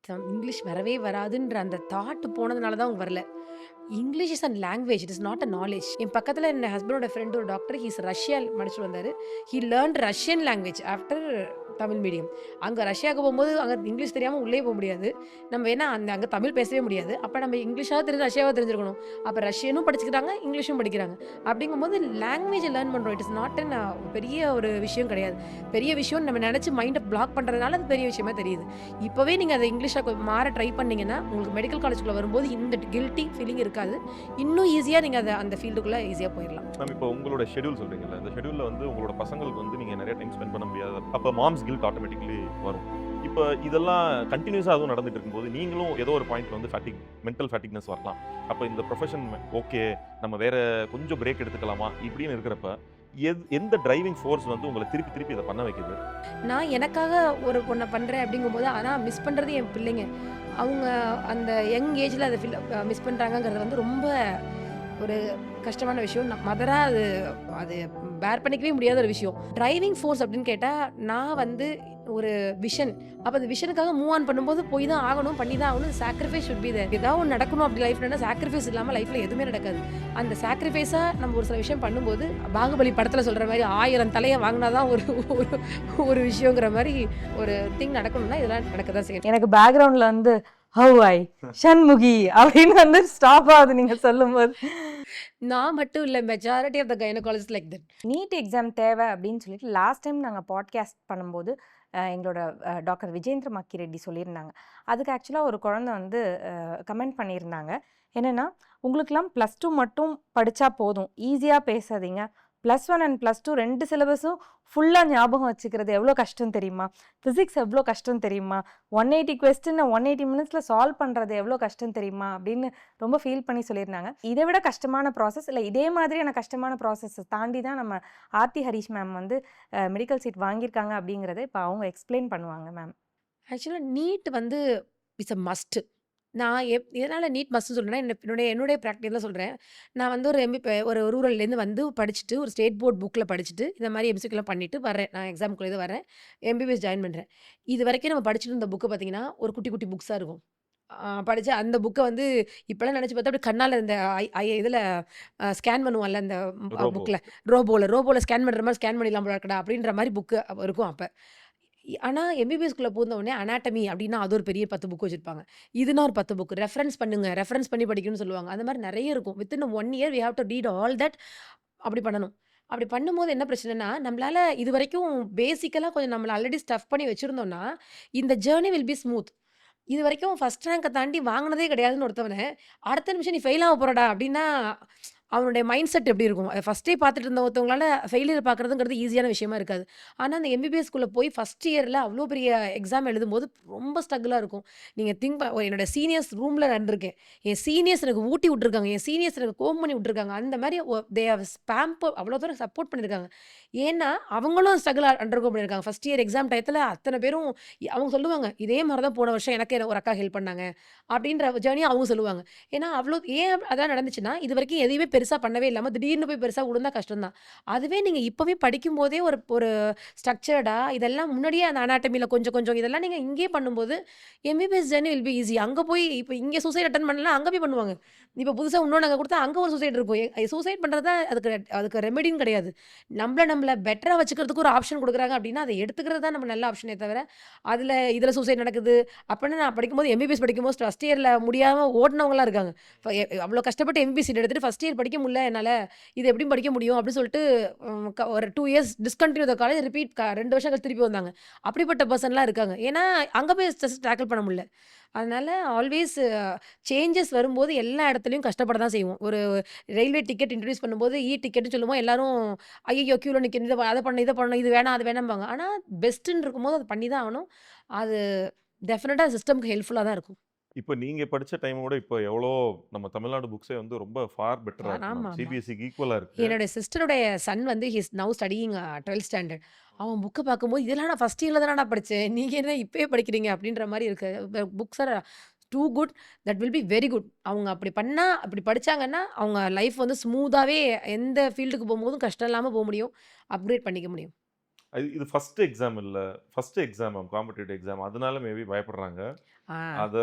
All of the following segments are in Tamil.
இங்கிலீஷ் வரவே வராதுன்ற அந்த தாட் போனதுனால தான் அவங்க வரல. English is a language. It is not a knowledge. என் பக்கத்துல என் ஹஸ்பண்டோட ஃப்ரெண்ட் ஒரு டாக்டர். ஹி இஸ் ரஷ்யா படிச்சுட்டு வந்தாரு. He learnt Russian language after Tamil medium. அங்க ரஷ்யாவுக்கு போம்போது அங்க இங்கிலீஷ் தெரியாம உள்ளே போ முடியாது. நம்ம ஏன்னா அங்க தமிழ் பேசவே முடியாது. அப்ப நம்ம இங்கிலீஷாவது தெரிஞ்சு ரஷ்யாவாவது தெரிஞ்சிருக்கணும். அப்ப ரஷ்யனும் படிச்சுக்கிறாங்க, இங்கிலீஷும் படிக்கிறாங்க. அப்படிங்கும்போது லாங்குவேஜ லேர்ன் பண்றோம். இட் இஸ் நாட் அன் பெரிய ஒரு விஷயம் கிடையாது. பெரிய விஷயம் நம்ம நெனச்சு மைண்ட பிளாக் பண்றதுனால அது பெரிய விஷயமா தெரியுது. இப்பவே நீங்க அத இங்கிலீஷா மாற ட்ரை பண்ணீங்கன்னா, உங்களுக்கு மெடிக்கல் காலேஜ்க்குள்ள வரும்போது இந்த கில்ட்டி ஃபீலிங் இருக்காது. இன்னும் ஈஸியா நீங்க அந்த ஃபீல்டுக்குள்ள ஈஸியா போயிரலாம். மேம் இப்போ உங்களோட ஷெட்யூல் சொல்றீங்கல்ல, இந்த ஷெட்யூல்ல வந்து உங்களோட பசங்களுக்கு வந்து நீங்க நிறைய டைம் ஸ்பெண்ட் பண்ண முடியாது. அப்ப மாம்ஸ் கில்ட் ஆட்டோமேட்டிக்கலி வரும். இப்போ இதெல்லாம் கண்டினியூஸா அதுவும் நடந்துட்டு இருக்கும்போது நீங்களும் ஏதோ ஒரு பாயிண்ட்ல வந்து மென்டல் ஃபேட்டிக்னஸ் வரலாம். அப்ப இந்த ப்ரொஃபஷன் ஓகே, நம்ம வேற கொஞ்சம் பிரேக் எடுத்துக்கலாமா இப்படின்னு இருக்கிறப்ப எந்த டிரைவிங் ஃபோர்ஸ் வந்து உங்களை திருப்பி திருப்பி இதை பண்ண வைக்குது? நான் எனக்காக ஒரு ஒண்ண பண்றேன் அப்படிங்கும்போது, ஆனா மிஸ் பண்றது என் பிள்ளைங்க. அவங்க அந்த யங் ஏஜ்ல அத மிஸ் பண்றாங்கங்கிறது வந்து ரொம்ப ஒரு கஷ்டமான விஷயம். மதரா அது அது பேர் பண்ணிக்கவே முடியாத ஒரு விஷயம். டிரைவிங் ஃபோர்ஸ் அப்படின்னு கேட்டா, நான் வந்து ஒரு விஷன். அப்ப அந்த விஷனுக்காக மூவ் ஆன் பண்ணும்போது போய் தான் ஆகணும், பண்ணி தான் ஆகணும். Sacrifice should be there. ஏதாவது ஒண்ணு நடக்கணும் அப்படி லைஃப்லன்னா சாக்ரிஃபைஸ் இல்லாம லைஃப்ல எதுவுமே நடக்காது. அந்த சாக்ரிஃபைஸா நம்ம ஒரு சில விஷயம் பண்ணும்போது, பாகுபலி படத்துல சொல்ற மாரி 1000 தலைய வாங்குனா தான் ஒரு ஒரு ஒரு விஷயங்கிற மாரி ஒரு திங் நடக்கணும்னா இதெல்லாம் நடக்க தான் செய்யும். எனக்கு பேக்ரவுண்ட்ல வந்து ஹவ் ஐ ஷண்முகி அப்படின்னு வந்து ஸ்டாப் ஆகுது நீங்க சொல்லும்போது. நான் மட்டும் இல்ல, majority of the gynaecologist like that. NEET exam தேவை அப்படின்னு சொல்லிட்டு லாஸ்ட் டைம் நாங்கள் பாட்காஸ்ட் பண்ணும்போது எங்களோட டாக்டர் விஜேந்திர மக்கி ரெட்டி சொல்லியிருந்தாங்க. அதுக்கு ஆக்சுவலாக ஒரு குழந்தை வந்து கமெண்ட் பண்ணியிருந்தாங்க. என்னென்னா, உங்களுக்கெல்லாம் +2 மட்டும் படித்தா போதும், ஈஸியாக பேசாதீங்க. +1 அண்ட் +2 2 சிலபஸும் ஃபுல்லாக ஞாபகம் வச்சுக்கிறது எவ்வளோ கஷ்டம் தெரியுமா? ஃபிசிக்ஸ் எவ்வளோ கஷ்டம் தெரியுமா? 180 கொஸ்டினை 180 மினிட்ஸில் சால்வ் பண்ணுறது எவ்வளோ கஷ்டம் தெரியுமா அப்படின்னு ரொம்ப ஃபீல் பண்ணி சொல்லியிருந்தாங்க. இதை விட கஷ்டமான ப்ராசஸ் இல்லை, இதே மாதிரியான கஷ்டமான ப்ராசஸை தாண்டி தான் நம்ம ஆர்த்தி ஹரிஷ் மேம் வந்து மெடிக்கல் சீட் வாங்கியிருக்காங்க அப்படிங்கிறத இப்போ அவங்க எக்ஸ்பிளைன் பண்ணுவாங்க மேம். ஆக்சுவலா நீட் வந்து இட்ஸ் அ மஸ்ட். நான் எதனால நீட் மஸ்ட்ன்னு சொல்றேன்னா, என்னுடைய பிராக்டிகலா சொல்றேன். நான் வந்து ஒரு ரூரல்லேருந்து வந்து படிச்சுட்டு, ஒரு ஸ்டேட் போர்ட் புக்ல படிச்சுட்டு, இந்த மாரி எம்சிக்யூலாம் பண்ணிட்டு வரேன். நான் எக்ஸாம்க்குள்ள இது வரேன். எம்பிபிஎஸ் ஜாயின் பண்றேன். இதுவரைக்கும் நம்ம படிச்சுட்டு இருந்த புக்க பார்த்தீங்கன்னா, ஒரு குட்டி குட்டி புக்ஸா இருக்கும். படிச்சு அந்த புக்க வந்து இப்பலாம் நெனச்சு பார்த்தா அப்படியே கண்ணால இந்த ஐ ஐ இதுல ஸ்கேன் பண்ணுவோம்ல அந்த ரோபோ. புக்ல. ரோபோல ஸ்கேன் பண்ற மாரி ஸ்கேன் பண்ணிடலாம் போல இருக்குடா அப்படின்ற மாரி புக்கு இருக்கும் அப்ப. ஆனா எம்பிபிஎஸ்க்குள்ள பூந்த உடனே அனாட்டமி அப்டின்னா அது ஒரு பெரிய 10 புக் வச்சிருப்பாங்க. இதுனா ஒரு 10 புக். ரெஃபரன்ஸ் பண்ணுங்க. ரெஃபரன்ஸ் பண்ணி படிக்கணும்னு சொல்லுவாங்க. அந்த மாரி நெறைய இருக்கும். Within 1 year we have to read all that. அப்படி பண்ணணும். அப்படி பண்ணும்போது என்ன பிரச்சனைன்னா, நம்மளால இதுவரைக்கும் பேசிக்கலா கொஞ்சம் நம்மள ஆல்ரெடி ஸ்டஃப் பண்ணி வச்சிருந்தோம்னா, இந்த ஜர்னி வில் பி ஸ்மூத். இதுவரைக்கும் ஃபர்ஸ்ட் ரேங்க தாண்டி வாங்குனதே கிடையாதுன்னு ஒருத்தவன, அடுத்த நிமிஷம் நீ ஃபெயில் ஆக போறடா அப்டின்னா, அவனுடைய மைண்ட் செட் எப்டி இருக்கும்? அத ஃபர்ஸ்ட்டே பார்த்துட்டு இருந்த ஒருத்தவங்களால ஃபெயிலியர் பார்க்குறதுங்கிறது ஈஸியான விஷயமா இருக்காது. ஆனா, அந்த எம்பிபிஎஸ்க்குள்ள போய் ஃபர்ஸ்ட் இயர்ல அவ்ளோ பெரிய எக்ஸாம் எழுதும்போது ரொம்ப ஸ்ட்ரகுலா இருக்கும். நீங்க திங்க் என்னோட சீனியர்ஸ் ரூம்ல இருந்திருக்கேன். என் சீனியர்ஸ் எனக்கு ஊட்டி விட்டுருக்காங்க. என் சீனியர்ஸ் எனக்கு கோம் பண்ணி விட்டுருக்காங்க. அந்த மாரி தே ஹேவ் அவ்ளோ தூரம் சப்போர்ட் பண்ணியிருக்காங்க. ஏன்னா, அவங்களும் ஸ்ட்ரகுல் அண்டர்கோ பண்ணியிருக்காங்க. ஃபர்ஸ்ட் இயர் எக்ஸாம் டயத்துல அத்தன பேரும் அவங்க சொல்லுவாங்க, "இதே மாரி தான் போன வருஷம் எனக்கு ஒரு அக்கா ஹெல்ப் பண்ணாங்க." அப்படின்ற ஜர்னிய அவங்க சொல்லுவாங்க. ஏன்னா, அவ்ளோ ஏன் அதான் நடந்துச்சுன்னா, இதுவரைக்கும் எதையுமே பெருசா பண்ணவே இல்லாம திடீர்னு போய் பெருசா விழுந்தா கஷ்டம் தான். அதுவே நீங்க இப்பவே படிக்கும்போதே ஒரு ஒரு ஸ்ட்ரக்சர்டா இதெல்லாம் முன்னாடியே அந்த அனாட்டமில கொஞ்சம் கொஞ்சம் இதெல்லாம் நீங்க இங்கேயே பண்ணும்போது, MBBS journey will be easy. அங்க போய் இப்ப இங்க சூசைட் அட்டெண்ட் பண்ணலாம், அங்க போய் பண்ணுவாங்க. இப்ப புதுசா இன்னொன்னு அங்க குடுத்தா, அங்க ஒரு சூசைட் இருக்கும். சூசைட் பண்றது தான் அதுக்கு அதுக்கு ரெமெடின்னு கிடையாது. நம்மள பெட்டரா வச்சுக்கிறதுக்கு ஒரு ஆப்ஷன் குடுக்குறாங்க அப்டின்னா, அத எடுத்துக்கிறது தான் நம்ம நல்ல ஆப்ஷனே தவிர, இதுல சூசைட் நடக்குது. அப்பன்னு நான் படிக்கும்போது எம்பிபிஎஸ் படிக்கும்போது ஃபர்ஸ்ட் இயர்ல முடியாம ஓடுனவங்கலாம் இருக்காங்க. அவ்ளோ கஷ்டப்பட்டு எம்பிபிஎஸ் சீட் எடுத்துட்டு ஃபர்ஸ்ட் இயர் படிக்க முடியல என்னால. இது எப்படி படிக்க முடியும்? அப்டின்னு சொல்லிட்டு ஒரு 2 இயர்ஸ் டிஸ்கன்டின்யூ த காலேஜ் ரிப்பீட் 2 வருஷம் கழிச்சு திருப்பி வந்தாங்க. அப்படிப்பட்ட பெர்சன்லாம் இருக்காங்க. ஏன்னா, அங்க போய் ஸ்ட்ரெஸ் டேக்கிள் பண்ண முடியல. அதனால ஆல்வேஸ் சேஞ்சஸ் வரும்போது எல்லா இடத்துலயும் கஷ்டப்பட தான் செய்வோம். ஒரு ரயில்வே டிக்கெட் இன்ட்ரோடியூஸ் பண்ணும்போது டிக்கெட்ன்னு சொல்லும்போது எல்லாரும் ஐய்யய்யோ! கியூல நிக்கணும். அத பண்ணணும், இத பண்ணணும், இது வேணாம், அது வேணாம்பாங்க. ஆனா பெஸ்ட்டுன்னு இருக்கும்போது அத பண்ணி தான் ஆகணும். அது டெஃபினட்டா சிஸ்டம்க்கு ஹெல்ப்ஃபுல்லா தான் இருக்கும். இப்ப நீங்க படிச்ச டைமோட இப்ப எவ்வளோ நம்ம தமிழ்நாடு புக்ஸே வந்து ரொம்ப ஃபார் பெட்டரா இருக்கு மேம். ஆமாமா. சிபிஎஸ்சிக்கு ஈக்குவலா இருக்கு. என்னோட சிஸ்டருடைய சன் வந்து ஹி இஸ் நவ் ஸ்டடியிங் 12த் ஸ்டாண்டர்ட். அவன் புக்க பார்க்கும்போது, "இதெல்லாம் நான் ஃபர்ஸ்ட் இயர்ல தானடா படிச்சேன். நீங்க என்ன இப்பயே படிக்கிறீங்க?" அப்படின்ற மாரி இருக்கு. Books are too good. That will be very good. அவங்க அப்படி பண்ணா, அப்படி படிச்சாங்கன்னா, அவங்க லைஃப் வந்து ஸ்மூத்தாவே எந்த ஃபீல்டுக்கு போம்போதும் கஷ்டம் இல்லாம முடியும். அப்கிரேட் பண்ணிக்க முடியும். இது ஃபர்ஸ்ட் எக்ஸாம் இல்ல. First exam ma'am. Competitive exam. அதனால மேபி பயப்படுறாங்க. ஆ அத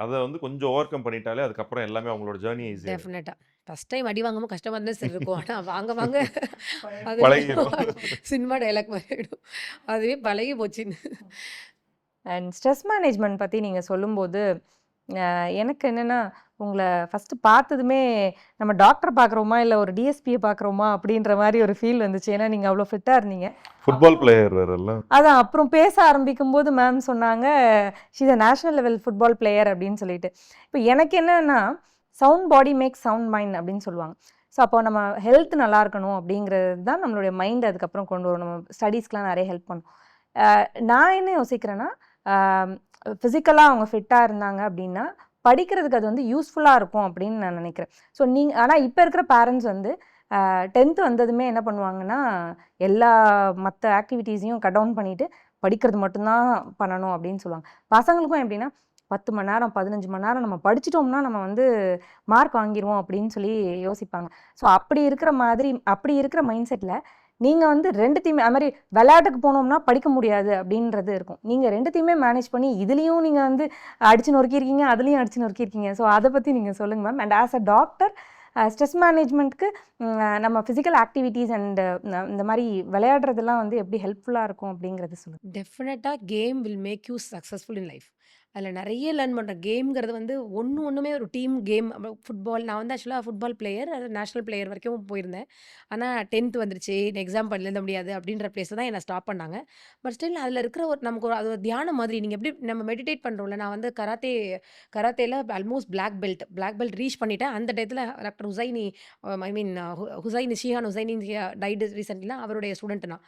அத வந்து கொஞ்சம் ஓவர் கம் பண்ணிட்டாலே, அதுக்கப்புறம் எல்லாமே அவங்களோட ஜர்னி ஈஸியா ஆயிடும். டெஃபினட்டா. ஃபர்ஸ்ட் டைம் அடி வாங்கும்போது கஷ்டமா தான் சார் இருக்கும். ஆனா வாங்க வாங்க அது பழகிரும். சினிமா டயலாக் மாரி ஆயிடும். அதுவே பழகி போச்சுன்னு. அண்ட் ஸ்ட்ரெஸ் மேனேஜ்மெண்ட் பத்தி நீங்க சொல்லும்போது, எனக்கு என்னன்னா, உங்கள ஃபர்ஸ்ட்டு பார்த்ததுமே, நம்ம டாக்டர பார்க்குறோமா, இல்ல ஒரு டிஎஸ்பிய பார்க்குறோமா அப்படின்ற மாரி ஒரு ஃபீல் வந்துச்சு. ஏன்னா, நீங்க அவ்வளோ ஃபிட்டா இருந்தீங்க. ஃபுட்பால் பிளேயர் வேறல்ல. அதான் அப்புறம் பேச ஆரம்பிக்கும்போது மேம் சொன்னாங்க, she is a national level football player அப்படின்னு சொல்லிட்டு. இப்போ எனக்கு என்னன்னா, சவுண்ட் பாடி மேக்ஸ் சவுண்ட் மைண்ட் அப்படின்னு சொல்லுவாங்க. ஸோ அப்போ நம்ம ஹெல்த் நல்லா இருக்கணும் அப்படிங்கிறது தான் நம்மளுடைய மைண்ட் அதுக்கப்புறம் கொண்டு வரும். நம்ம ஸ்டடீஸ்க்குலாம் நிறைய ஹெல்ப் பண்ணும். நான் என்ன யோசிக்கிறேன்னா, ஃபிசிக்கலாக அவங்க ஃபிட்டாக இருந்தாங்க அப்படின்னா, படிக்கிறதுக்கு அது வந்து யூஸ்ஃபுல்லாக இருக்கும் அப்படின்னு நான் நினைக்கிறேன். ஸோ ஆனால் இப்போ இருக்கிற பேரண்ட்ஸ் வந்து 10th வந்ததுமே என்ன பண்ணுவாங்கன்னா, எல்லா மற்ற ஆக்டிவிட்டீஸையும் கட் டவுன் பண்ணிட்டு, படிக்கிறது மட்டும்தான் பண்ணணும் அப்படின்னு சொல்லுவாங்க. பசங்களுக்கும் எப்படின்னா, 10 மணி நேரம், 15 மணி நேரம் நம்ம படிச்சிட்டோம்னா, நம்ம வந்து மார்க் வாங்கிருவோம் அப்படின்னு சொல்லி யோசிப்பாங்க. ஸோ அப்படி இருக்கிற மைண்ட் செட்டில் நீங்க வந்து 2த்தையுமே அது மாரி விளையாட்டுக்கு போனோம்னா படிக்க முடியாது அப்படின்றது இருக்கும். நீங்க 2த்தையுமே மேனேஜ் பண்ணி, இதுலயும் நீங்க வந்து அடிச்சு நொறுக்கியிருக்கீங்க, அதுலயும் அடிச்சு நொறுக்கியிருக்கீங்க. ஸோ அத பத்தி நீங்க சொல்லுங்க ma'am. And as a doctor stress மேனேஜ்மெண்ட்க்கு நம்ம ஃபிசிக்கல் ஆக்டிவிட்டீஸ் அண்ட் இந்த மாரி விளையாடுறதெல்லாம் வந்து எப்படி ஹெல்ப்ஃபுல்லா இருக்கும் அப்படிங்கிறத சொல்லுங்க. டெஃபினட்டா game will make you successful in life. அதில நெறைய லேர்ன் பண்றேன். கேம்ங்கிறது வந்து ஒண்ணுமே ஒரு டீம் கேம். ஃபுட்பால் நான் வந்து ஆக்சுவலா ஃபுட்பால் பிளேயர். நேஷனல் பிளேயர் வரைக்கும் போயிருந்தேன். ஆனா 10th வந்துருச்சு. எக்ஸாம் எழுத முடியாது அப்படின்ற பிளேஸ்ல தான் என்ன ஸ்டாப் பண்ணாங்க. பட் ஸ்டில் அதில இருக்கிற நமக்கு அது ஒரு தியானம் மாதிரி. நீங்க எப்படி நம்ம மெடிடேட் பண்றோம்ல. நான் வந்து கராத்தேல ஆல்மோஸ்ட் பிளாக் பெல்ட் ரீச் பண்ணிட்டேன். அந்த டயத்துல டாக்டர் ஹுசைனி ஐ மீன் ஹுசைனி ஷிஹான் ஹுசைனி டைட் ரீசென்ட்லினா அவருடைய ஸ்டூடெண்ட் நான்.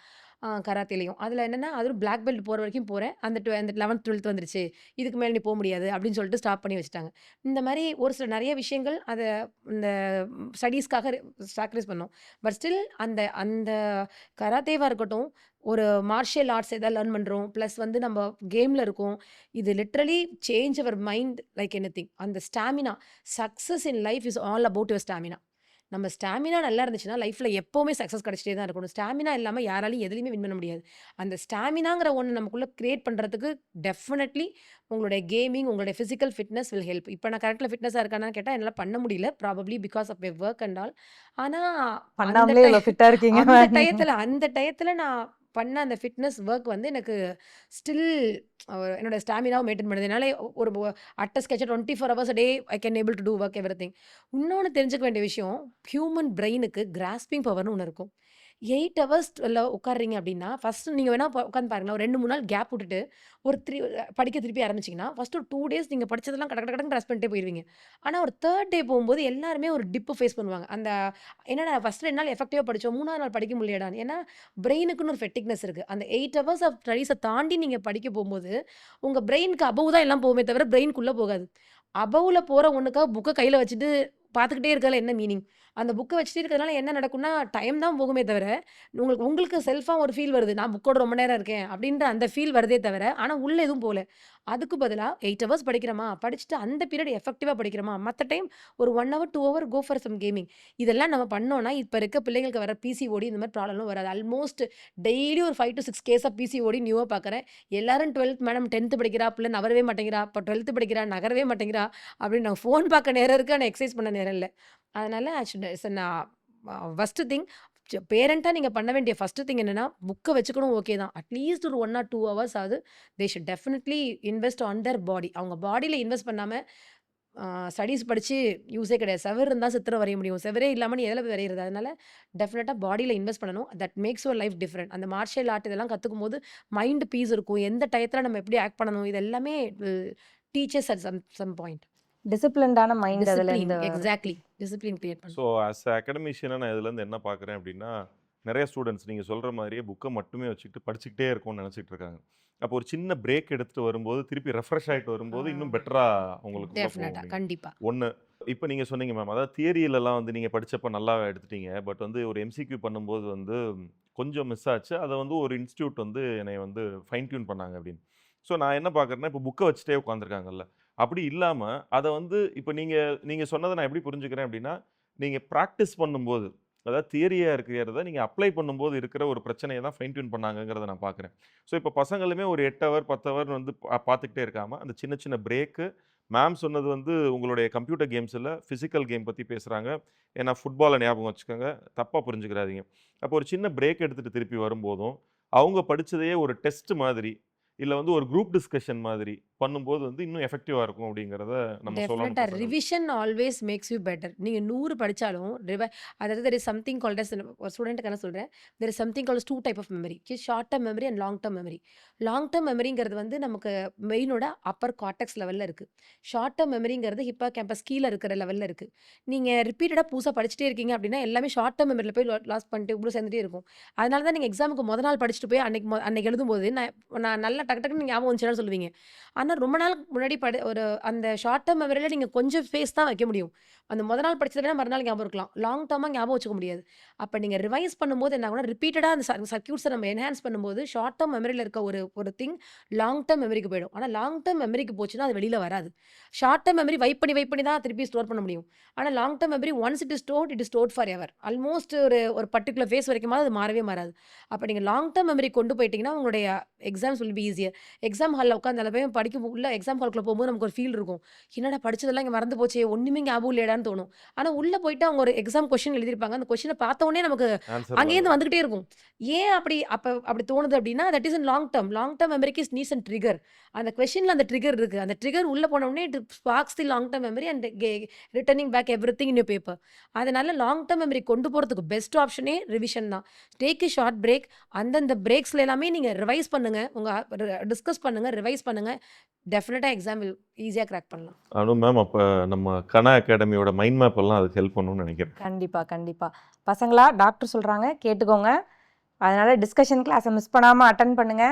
கராத்தேலயும். அதில என்னன்னா, அதுவும் பிளாக் பெல்ட் போற வரைக்கும் போறேன். அந்த 11th, 12th வந்துருச்சு. இதுக்கு மேல நீ முடியாது அப்படின்னு சொல்லிட்டு ஸ்டாப் பண்ணி வச்சுட்டாங்க. இந்த மாரி ஒரு சில நெறைய விஷயங்கள் இந்த ஸ்டடீஸ்க்காக சாக்ரிஃபைஸ் பண்ணோம். பட் ஸ்டில் அந்த அந்த கராத்தேவா இருக்கட்டும், ஒரு மார்ஷியல் ஆர்ட்ஸ் ஏதாவது லேர்ன் பண்றோம். பிளஸ் வந்து நம்ம கேம்ல இருக்கோம். இது literally change our mind like anything. அந்த stamina success in life is all about your stamina. நம்ம ஸ்டாமினா நல்லா இருந்துச்சுன்னா, லைஃப்ல எப்பவுமே சக்சஸ் கிடைச்சிட்டே தான் இருக்கணும். ஸ்டாமினா இல்லாம யாராலயும் எதுலயுமே வின் பண்ண முடியாது. அந்த ஸ்டாமினாங்கிற ஒண்ணு நமக்குள்ள கிரியேட் பண்றதுக்கு டெஃபினெட்லி உங்களுடைய கேமிங், உங்களுடைய பிசிக்கல் ஃபிட்னஸ் வில் ஹெல்ப். இப்ப நான் கரெக்ட்ல ஃபிட்னஸா இருக்கானான்னு கேட்டா, என்னால பண்ண முடியல. Probably because of my work and all. ஆனா, அந்த பண்ணாமலே இவ்வளோ ஃபிட்டா இருக்கீங்க மேம். அந்த டயத்துல நான் பண்ண அந்த ஃபிட்னஸ் வொர்க் வந்து எனக்கு ஸ்டில் என்னோட ஸ்டாமினாவ மெயின்டெயின் பண்ணுது. என்னால ஒரு at a stretch 24 hours a day I can able to do work everything. இன்னொன்னு தெரிஞ்சுக்க வேண்டிய விஷயம், ஹியூமன் பிரெயினுக்கு கிராஸ்பிங் பவர்ன்னு ஒண்ணு இருக்கும். 8 ஹவர்ஸ் உட்கார்றீங்க அப்படின்னா, ஃபர்ஸ்ட் நீங்க வேணா உட்கார்ந்து பாருங்களேன். ஒரு 2, 3 நாள் கேப் விட்டுட்டு, ஒரு படிக்க திருப்பி ஆரம்பிச்சீங்கன்னா, ஃபர்ஸ்ட் ஒரு 2 டேஸ் நீங்க படிச்சதெல்லாம் கட கட கடன்னு கிராஸ் பண்ணிட்டே போயிருவீங்க. ஆனா ஒரு 3rd டே போகும்போது எல்லாருமே ஒரு டிப் ஃபேஸ் பண்ணுவாங்க. என்னடா ஃபர்ஸ்ட் 2 நாள் எஃபெக்டிவா படிச்சோம். 3வது நாள் படிக்க முடியலடான்னு. ஏன்னா, பிரெயினுக்குன்னு ஒரு ஃபெட்டிக்னஸ் இருக்கு. அந்த 8 ஹவர்ஸ் ஆஃப் ஸ்டடீஸ தாண்டி நீங்க படிக்க போம்போது, உங்க பிரெயினுக்கு அபோவ் தான் எல்லாம் போகுமே தவிர, பிரெயினுக்குள்ள போகாது. அபோவ்ல போற ஒண்ணுக்காக புக்க கையில வச்சுட்டு பார்த்துக்கிட்டே இருக்கறதுல என்ன மீனிங்? அந்த புக்க வச்சுட்டே இருக்கிறதுனால என்ன நடக்கும்னா, டைம் தான் போகுமே தவிர, உங்களுக்கு உங்களுக்கு செல்ஃபா ஒரு ஃபீல் வருது. நான் புக்கோட ரொம்ப நேரம் இருக்கேன் அப்படின்ற அந்த ஃபீல் வருதே தவிர, ஆனா உள்ள எதுவும் போல. அதுக்கு பதிலா 8 ஹவர்ஸ் படிக்கிறோமா, படிச்சுட்டு அந்த பீரியட் எஃபெக்டிவா படிக்கிறோமா, மத்த டைம் ஒரு 1 hour, 2 hour go for some gaming. இதெல்லாம் நம்ம பண்ணோம்னா, இப்ப இருக்க பிள்ளைங்களுக்கு வர பிசிஓடி இந்த மாரி ப்ராப்ளம்லாம் வராது. ஆல்மோஸ்ட் டெய்லி ஒரு 5 to 6 கேஸ் ஆஃப் பிசிஓடி நியூவா பார்க்குறேன். எல்லாரும் 12th மேடம் 10th படிக்கிறா, பிள்ளை நகரவே மாட்டேங்கிறா. இப்ப 12th படிக்கிறா, நகரவே மாட்டேங்கிறா அப்படின்னு நான் ஃபோன் பார்க்க நேரம் இருக்கு. ஆனா எக்சர்சைஸ் பண்ண நேரம் இல்ல. அதனால நான் ஃபர்ஸ்ட் திங் பேரண்ட்டா நீங்க பண்ண வேண்டிய ஃபர்ஸ்ட் திங் என்னன்னா, புக்க வச்சுக்கணும் ஓகே தான். அட்லீஸ்ட் ஒரு 1 ஆர் 2 ஹவர்ஸ் ஆவது they should definitely invest on their body. அவங்க பாடியில இன்வெஸ்ட் பண்ணாம ஸ்டடீஸ் படிச்சு யூஸே கிடையாது. செவுரு இருந்தா சித்திரம் வரைய முடியும். செவுரே இல்லாம நீ எதுல போய் வரையறது? அதனால டெஃபினட்டா பாடியில இன்வெஸ்ட் பண்ணணும். That makes your life different. அந்த மார்ஷியல் ஆர்ட் இதெல்லாம் கத்துக்கும்போது மைண்ட் பீஸ் இருக்கும். எந்த டயத்துல நம்ம எப்படி ஆக்ட் பண்ணணும்? இது எல்லாமே will teach us at some point. டிசிப்ளின்டான மைண்ட் அதுல டிசிப்ளின் இருந்து எக்ஸாக்ட்லி. டிசிப்ளின் கிரியேட் பண்ணணும். ஸோ ஆஸ் அ அகடமிஷியனா நான் இதுலேருந்து என்ன பார்க்குறேன் அப்படின்னா, நிறைய ஸ்டூடெண்ட்ஸ் நீங்கள் சொல்கிற மாதிரியே புக்கை மட்டுமே வச்சுக்கிட்டு படிச்சுக்கிட்டே இருக்கோம்னு நினச்சிட்டு இருக்காங்க. அப்போ ஒரு சின்ன பிரேக் எடுத்துட்டு வரும்போது, திருப்பி ரெஃப்ரெஷ் ஆகிட்டு வரும்போது, இன்னும் பெட்டராக உங்களுக்கு உள்ள போகும் டெஃபினட்டா. அப்படின்னு. கண்டிப்பா. ஒன்று இப்போ நீங்கள் சொன்னீங்க மேம், அதாவது தியரியிலலாம் வந்து நீங்கள் படிச்சப்ப நல்லா எடுத்துட்டீங்க. பட் வந்து ஒரு எம்சிக்யூ பண்ணும்போது வந்து கொஞ்சம் மிஸ் ஆச்சு. அதை வந்து ஒரு இன்ஸ்டியூட் வந்து என்னை வந்து ஃபைன் டியூன் பண்ணாங்க அப்படின்னு. ஸோ நான் என்ன பார்க்குறேன்னா, இப்போ புக்கை வச்சுட்டே உட்காந்துருக்காங்கல்ல. அப்படி இல்லாம, அத வந்து இப்ப நீங்க நீங்க சொன்னத நான் எப்படி புரிஞ்சுக்கிறேன் அப்படின்னா, நீங்க பிராக்டிஸ் பண்ணும்போது, அதாவது தியரியா இருக்கிறத நீங்க அப்ளை பண்ணும்போது இருக்கிற ஒரு பிரச்சனைய தான் ஃபைன் டியூன் பண்ணாங்கங்கிறத நான் பார்க்குறேன். ஸோ இப்போ பசங்களுமே ஒரு 8 ஹவர், 10 ஹவர் வந்து பார்த்துக்கிட்டே இருக்காம, அந்த சின்ன சின்ன பிரேக்கு மேம் சொன்னது வந்து உங்களுடைய கம்ப்யூட்டர் கேம்ஸ் இல்ல, பிசிக்கல் கேம் பத்தி பேசுறாங்க. ஏன்னா ஃபுட்பால ஞாபகம் வச்சுக்கோங்க. தப்பா புரிஞ்சுக்கிறாதீங்க. அப்போ ஒரு சின்ன பிரேக் எடுத்துட்டு திருப்பி வரும்போதும், அவங்க படிச்சதையே ஒரு டெஸ்ட் மாதிரி, இல்ல வந்து ஒரு குரூப் டிஸ்கஷன் மாதிரி பண்ணும்போது வந்து இன்னும் எஃபெக்டிவா இருக்கும் அப்படிங்கிறத நம்ம சொல்லணும் டெஃபினட்டா. பசங்களுக்கு. Revision always makes you better. நீங்க 100 படிச்சாலும் அதாவது there is something called as ஒரு ஸ்டூடண்ட்டுக்கு என்ன சொல்றேன், there is something called as 2 type of memory. Short term memory and long term memory. Long term மெமரிங்கிறது வந்து நமக்கு மெயினோட அப்பர் கார்டெக்ஸ் லெவல்ல இருக்கு. ஷார்ட் டெர்ம் மெமரிங்கிறது ஹிப்போ கேம்பஸ் கீழ இருக்கிற லெவல்ல இருக்கு. நீங்க ரிப்பீட்டடா புதுசா படிச்சுட்டே இருக்கீங்க அப்படின்னா, எல்லாமே ஷார்ட் டெர்ம் மெமரில போய் லாஸ் பண்ணிட்டு உள்ள சேர்ந்துட்டே இருக்கும். அதனால தான் நீங்க எக்ஸாமுக்கு மொத நாள் படிச்சுட்டு போய் அன்னைக்கு எழுதும்போது, நான் நல்லா டக்கு டக்குன்னு ஞாபகம் வந்துச்சுன்னு சொல்லுவீங்க. ஆனா ரொம்ப நாளுக்கு முன்னாடி ஒரு அந்த ஷார்ட் டெர்ம் மெமரியில நீங்க கொஞ்சம் ஸ்பேஸ் தான் வைக்க முடியும். அந்த மொத நாள் படிச்சத வேணா மறுநாள் ஞாபகம் இருக்கலாம். லாங் டெர்மா ஞாபகம் வச்சுக்க முடியாது. அப்ப நீங்க ரிவைஸ் பண்ணும்போது என்ன ஆகும்னா, ரிப்பீட்டடா அந்த சர்க்யூட்ஸ நம்ம என்ஹான்ஸ் பண்ணும்போது, ஷார்ட் டெர்ம் மெமரியில இருக்க ஒரு ஒரு திங் லாங் டெர்ம் மெமரிக்கு போயிடும். ஆனா லாங் டெர்ம் மெமரிக்கு போச்சுன்னா, அது வெளியில வராது. ஷார்ட் டெர்ம் மெமரி வைப் பண்ணி தான் திருப்பி ஸ்டோர் பண்ண முடியும். ஆனா long term memory once it is stored for ever. Almost ஒரு ஒரு பர்ட்டிகுலர் ஃபேஸ் வரைக்குமாவது அது மாறவே மாறாது. அப்ப நீங்க லாங் டெர்ம் மெமரி கொண்டு போயிட்டீங்கன்னா, உங்களுடைய எக்ஸாம்ஸ் வில் பி ஈசியர். எக்ஸாம் ஹால்ல உட்காந்து அதில போய் படிக்க உள்ள எக்ஸாம் ஹால்க்குள்ள போகும்போது நமக்கு ஒரு ஃபீல் இருக்கும். என்னடா படிச்சதெல்லாம் இங்க மறந்து போச்சே! ஒண்ணுமே ஞாபகம் இல்லையேடான்னு தோணும். ஆனா உள்ள போயிட்டு அவங்க ஒரு எக்ஸாம் கொஸ்டின் எழுதியிருப்பாங்க. அந்த கொஸ்டின பார்த்த உடனே நமக்கு ஆன்சர்லாம் அங்கேருந்து வரும். வந்துகிட்டே இருக்கும். ஏன் அப்படி தோணுது அப்படின்னா, that is in long term. Long term மெமரிக்கு நீட்ஸ் அண்ட் ட்ரிகர். அந்த கொஸ்டின்ல அந்த ட்ரிகர் இருக்கு. அந்த ட்ரிகர் உள்ள போன உடனே it sparks the long term memory and returning back everything in your paper. அதனால லாங் டெர்ம் மெமரி கொண்டு போறதுக்கு பெஸ்ட் ஆப்ஷனே ரிவிஷன் தான். Take a short break. அந்தந்த பிரேக்ஸ்ல எல்லாமே நீங்க ரிவைஸ் பண்ணுங்க. உங்க டிஸ்கஸ் பண்ணுங்க, ரிவைஸ் பண்ணுங்க. டெஃபினட்டா எக்ஸாம் ஈஸியா கிராக் பண்ணலாம். அனு மேம், அப்ப நம்ம கனா அகாடமியோட மைண்ட் மேப் எல்லாம் அதுக்கு ஹெல்ப் பண்ணும்னு நினைக்கிறேன். கண்டிப்பா, கண்டிப்பா. பசங்களா டாக்டர் சொல்றாங்க கேட்டுக்கோங்க. அதனால டிஸ்கஷன் கிளாஸ மிஸ் பண்ணாம அட்டெண்ட் பண்ணுங்க.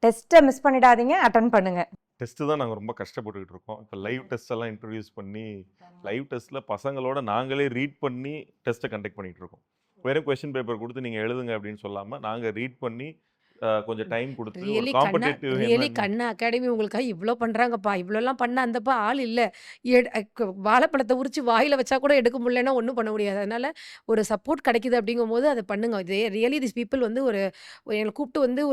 டெஸ்ட்ட மிஸ் பண்ணிடாதீங்க, அட்டெண்ட் பண்ணுங்க. டெஸ்ட் தான் நாங்க ரொம்ப கஷ்டப்பட்டுக்கிட்டு இருக்கோம். இப்ப லைவ் டெஸ்ட் எல்லாம் இன்ட்ரோடியூஸ் பண்ணி, லைவ் டெஸ்ட்ல பசங்களோட நாங்களே ரீட் பண்ணி டெஸ்ட்ட கண்டக்ட் பண்ணிட்டு இருக்கோம். வெறும் கொஸ்டின் பேப்பர் குடுத்து நீங்க எழுதுங்க அப்படின்னு சொல்லாம, நாங்க ரீட் பண்ணி கொஞ்சம் டைம் குடுத்து ஒரு காம்படிட்டிவ் ரியலி என்னன்னு கண்ணா அகாடமி உங்களுக்காக இவ்ளோ பண்றாங்கப்பா. இவ்ளோலாம் பண்ண அந்தப்பா ஆள் இல்ல. வாழைப்பழத்த உரிச்சு வாயில வச்சா கூட எடுக்க முடியலன்னா ஒண்ணும் பண்ண முடியாது. அதனால ஒரு சப்போர்ட் கிடைக்குது அப்படிங்கும்போது அத பண்ணுங்க. ரியலி திஸ் பீப்பிள் வந்து எங்கள கூப்பிட்டு வந்து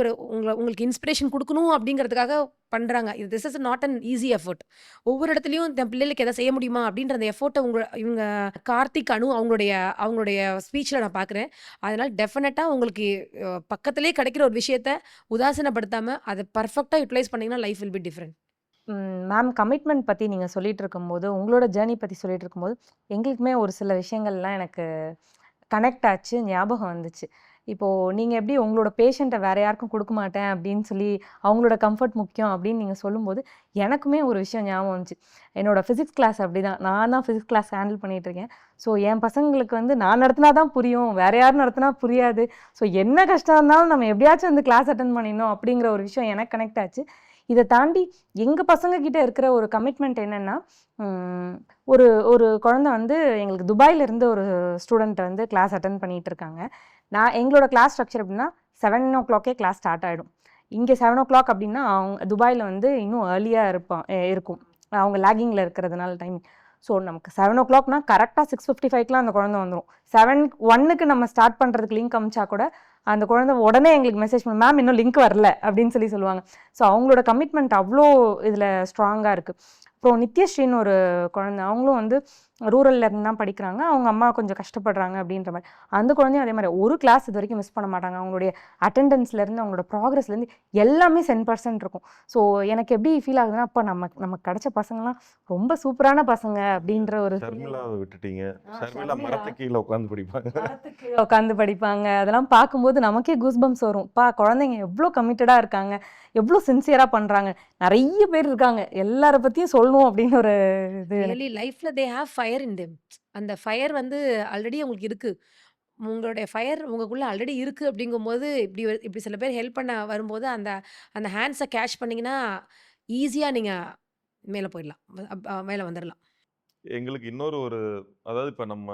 உங்களுக்கு இன்ஸ்பிரேஷன் குடுக்கணும் அப்படிங்கிறதுக்காக பண்றாங்க. This is not an easy effort. ஒவ்வொரு இடத்துலயும் தன் பிள்ளைகளுக்கு எதாவது செய்ய முடியுமா அப்படின்ற அந்த எஃபோர்ட்ட இவங்க கார்த்திக், அனு அவங்களுடைய ஸ்பீச்ல நான் பார்க்குறேன். அதனால டெஃபினட்டா உங்களுக்கு பக்கத்திலேயே கிடைக்கிற ஒரு விஷயத்த உதாசீனப்படுத்தாம அத பெர்ஃபெக்ட்டா யுட்டிலைஸ் பண்ணீங்கன்னா life will be different. Ma'am commitment பத்தி நீங்க சொல்லிட்டு இருக்கும்போது, உங்களோட ஜர்னி பத்தி சொல்லிட்டு இருக்கும்போது, எங்களுக்குமே ஒரு சில விஷயங்கள்லாம் எனக்கு கனெக்ட் ஆச்சு, ஞாபகம் வந்துச்சு. இப்போ நீங்க எப்படி உங்களோட பேஷண்ட்ட வேற யாருக்கும் குடுக்க மாட்டேன் அப்படின்னு சொல்லி, அவங்களோட கம்ஃபர்ட் முக்கியம் அப்படின்னு நீங்க சொல்லும்போது, எனக்குமே ஒரு விஷயம் ஞாபகம் வந்துச்சு. என்னோட ஃபிசிக்ஸ் கிளாஸ் அப்படிதான். நான் தான் ஃபிசிக்ஸ் கிளாஸ் ஹேண்டில் பண்ணிட்டு இருக்கேன். ஸோ என் பசங்களுக்கு வந்து நான் நடத்தினா தான் புரியும். வேற யாரும் நடத்தினா புரியாது. ஸோ என்ன கஷ்டம் இருந்தாலும் நம்ம எப்படியாச்சும் வந்து கிளாஸ் அட்டெண்ட் பண்ணிடணும் அப்படிங்கிற ஒரு விஷயம் எனக்கு கனெக்ட் ஆச்சு. இத தாண்டி எங்க பசங்க கிட்ட இருக்கிற ஒரு கமிட்மெண்ட் என்னன்னா, ம் ஒரு ஒரு குழந்தை வந்து எங்களுக்கு துபாய்ல இருந்து ஒரு ஸ்டூடெண்ட் வந்து கிளாஸ் அட்டெண்ட் பண்ணிட்டு இருக்காங்க. எங்களோட கிளாஸ் ஸ்ட்ரக்சர் எப்படின்னா 7:00 கிளாஸ் ஸ்டார்ட் ஆயிடும். இங்க 7:00 அப்படின்னா, அவங்க துபாய்ல வந்து இன்னும் ஏர்லியா இருக்கும். அவங்க லேகிங்ல இருக்கிறதுனால டைமிங். ஸோ நமக்கு 7:00னா கரெக்டா 6:55க்குலாம் அந்த குழந்தை வந்துரும். 7:01க்கு நம்ம ஸ்டார்ட் பண்றதுக்கு லிங்க் அனுப்பிச்சா கூட, அந்த குழந்தை உடனே எங்களுக்கு மெசேஜ் பண்ணும், மேம் இன்னும் லிங்க் வரல அப்படின்னு சொல்லுவாங்க. ஸோ அவங்களோட கமிட்மெண்ட் அவ்வளோ இதுல ஸ்ட்ராங்கா இருக்கு. அப்புறம் நித்யஸ்ரீன்னு ஒரு குழந்தை, அவங்களும் வந்து ரூரல்ல இருந்து தான் படிக்கிறாங்க. அவங்க அம்மா கொஞ்சம் கஷ்டப்படுறாங்க அப்படின்ற மாதிரி. அந்த குழந்தையும் அதே மாதிரி ஒரு கிளாஸ் இது வரைக்கும் மிஸ் பண்ண மாட்டாங்க. அவங்களுடைய அட்டெண்டன்ஸ்ல இருந்து, அவங்களோட ப்ராக்ரஸ்ல இருந்து எல்லாமே 100% இருக்கும். ஸோ எனக்கு எப்படி ஃபீல் ஆகுதுன்னா, அப்ப நமக்கு கிடைச்ச பசங்கலாம் ரொம்ப சூப்பரான பசங்க அப்படின்ற ஒரு ஷர்மிளாவை விட்டுட்டீங்க. ஷர்மிளா மரத்து கீழ உட்கார்ந்து படிப்பாங்க. உட்காந்து படிப்பாங்க. அதெல்லாம் பார்க்கும்போது நமக்கே கூஸ்பம்ஸ் வரும். குழந்தைங்க எவ்வளோ கமிட்டடா இருக்காங்க, எவ்வளோ சின்சியரா பண்றாங்க. நிறைய பேர் இருக்காங்க. எல்லார பத்தியும் சொல்லணும் அப்படின்னு ஒரு இது ரியலி லைஃப்ல they have fire in them. அந்த ஃபயர் வந்து ஆல்ரெடி உங்களுக்கு இருக்கு. உங்களுடைய ஃபயர் உங்களுக்குள்ள ஆல்ரெடி இருக்கு அப்படிங்கும்போது, இப்படி சில பேர் ஹெல்ப் பண்ண வரும்போது, அந்த அந்த ஹேண்ட்ஸ கேட்ச் பண்ணீங்கன்னா, ஈஸியா நீங்க மேல போயிடலாம். மேல வந்துரலாம். எங்களுக்கு இன்னொரு அதாவது இப்ப நம்ம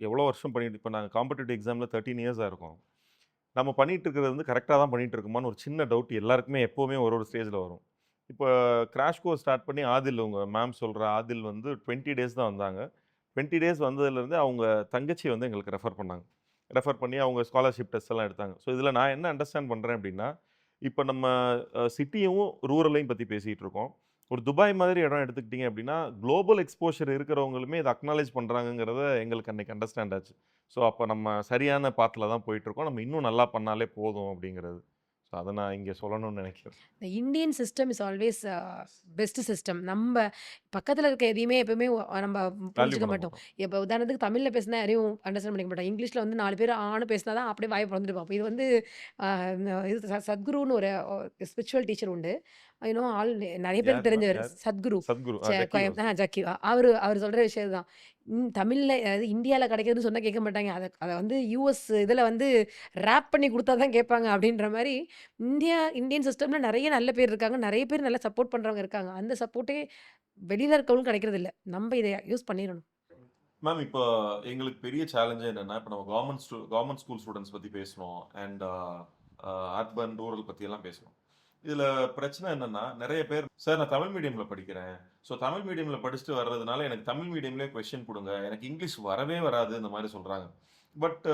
எவ்வளோ வருஷம் பண்ணிட்டு இப்ப நாங்க காம்படிட்டிவ் எக்ஸாம்ல 13 இயர்ஸா இருக்கோம். நம்ம பண்ணிட்டு இருக்கிறது வந்து கரெக்ட்டா தான் பண்ணிட்டு இருக்கோமான்னு ஒரு சின்ன டவுட் எல்லாருக்குமே எப்பவுமே ஒரு ஸ்டேஜ்ல வரும். இப்போ கிராஷ் கோர்ஸ் ஸ்டார்ட் பண்ணி ஆதில் உங்க மேம் சொல்ற ஆதில் வந்து 20 டேஸ் தான் வந்தாங்க. 20 டேஸ் வந்ததுலேருந்து அவங்க தங்கச்சி வந்து எங்களுக்கு ரெஃபர் பண்ணாங்க. ரெஃபர் பண்ணி அவங்க ஸ்காலர்ஷிப் டெஸ்ட் எல்லாம் எடுத்தாங்க. ஸோ இதில நான் என்ன அண்டர்ஸ்டாண்ட் பண்ணுறேன் அப்படின்னா, இப்ப நம்ம சிட்டியும், ரூரலையும் பத்தி பேசிட்டு இருக்கோம். ஒரு துபாய் மாதிரி இடம் எடுத்துக்கிட்டீங்க அப்படின்னா, குளோபல் எக்ஸ்போஷர் இருக்கிறவங்களுமே இத அக்னாலஜ் பண்றாங்கங்கிறத எங்களுக்கு அன்னைக்கு அண்டர்ஸ்டாண்ட் ஆச்சு. ஸோ அப்ப நம்ம சரியான பாத்ல தான் போயிட்டுருக்கோம். நம்ம இன்னும் நல்லா பண்ணாலே போதும் அப்படிங்கிறது. ஸோ அத நான் இங்க சொல்லணும்னு நினைக்கிறேன். இந்த Indian system is always best system. நம்ம பக்கத்துல இருக்க எதையுமே எப்பவுமே நம்ம வேல்யூ புரிஞ்சுக்க பண்ண மாட்டோம். மாட்டோம். இப்போ உதாரணத்துக்கு தமிழ்ல பேசினா யாரையும் அண்டர்ஸ்டாண்ட் பண்ணிக்க மாட்டோம். இங்கிலீஷ்ல வந்து 4 பேர் ஆன்னு பேசினா தான் அப்படியே வாய பொளந்துட்டு பார்ப்போம். இது வந்து இது சத்குருன்னு ஒரு ஸ்பிரிச்சுவல் டீச்சர் உண்டு. ஆல் நிறைய பேருக்கு யாரும்மா? தெரிஞ்சவர் யாரு? சத்குரு. சத்குரு. ஜக்கி ஜக்கி. ஜக்கி அவரு அவர் சொல்ற விஷயம் தான். தமிழ்ல அதாவது இந்தியால கிடைக்குதுன்னு சொன்னா கேட்க மாட்டாங்க. அத வந்து யுஎஸ் இதுல வந்து ராப் பண்ணி குடுத்தா தான் கேட்பாங்க அப்படின்ற மாரி இந்தியன் சிஸ்டம்ல நெறைய நல்ல பேர் இருக்காங்க. நெறைய பேர் நல்லா சப்போர்ட் பண்றவங்க இருக்காங்க. அந்த சப்போர்ட்டே வெளியில இருக்கவங்களுக்கு கிடைக்கிறதில்ல. நம்ம இத யூஸ் பண்ணிரணும். மேம் இப்போ எங்களுக்கு பெரிய சேலஞ்சே என்னன்னா, இப்ப நம்ம கவர்ன்மெண்ட் ஸ்கூல் ஸ்டூடண்ட்ஸ் பத்தி பேசுனோம். அண்ட் அர்பன், ரூரல் பத்தி எல்லாம் பேசுனோம். இதுல பிரச்சனை என்னன்னா, நெறைய பேர் சார் நான் தமிழ் மீடியம்ல படிக்கிறேன். ஸோ தமிழ் மீடியம்ல படிச்சுட்டு வர்றதுனால எனக்கு தமிழ் மீடியம்லயே கொஸ்டின் குடுங்க. எனக்கு இங்கிலீஷ் வரவே வராது இந்த மாரி சொல்றாங்க. பட்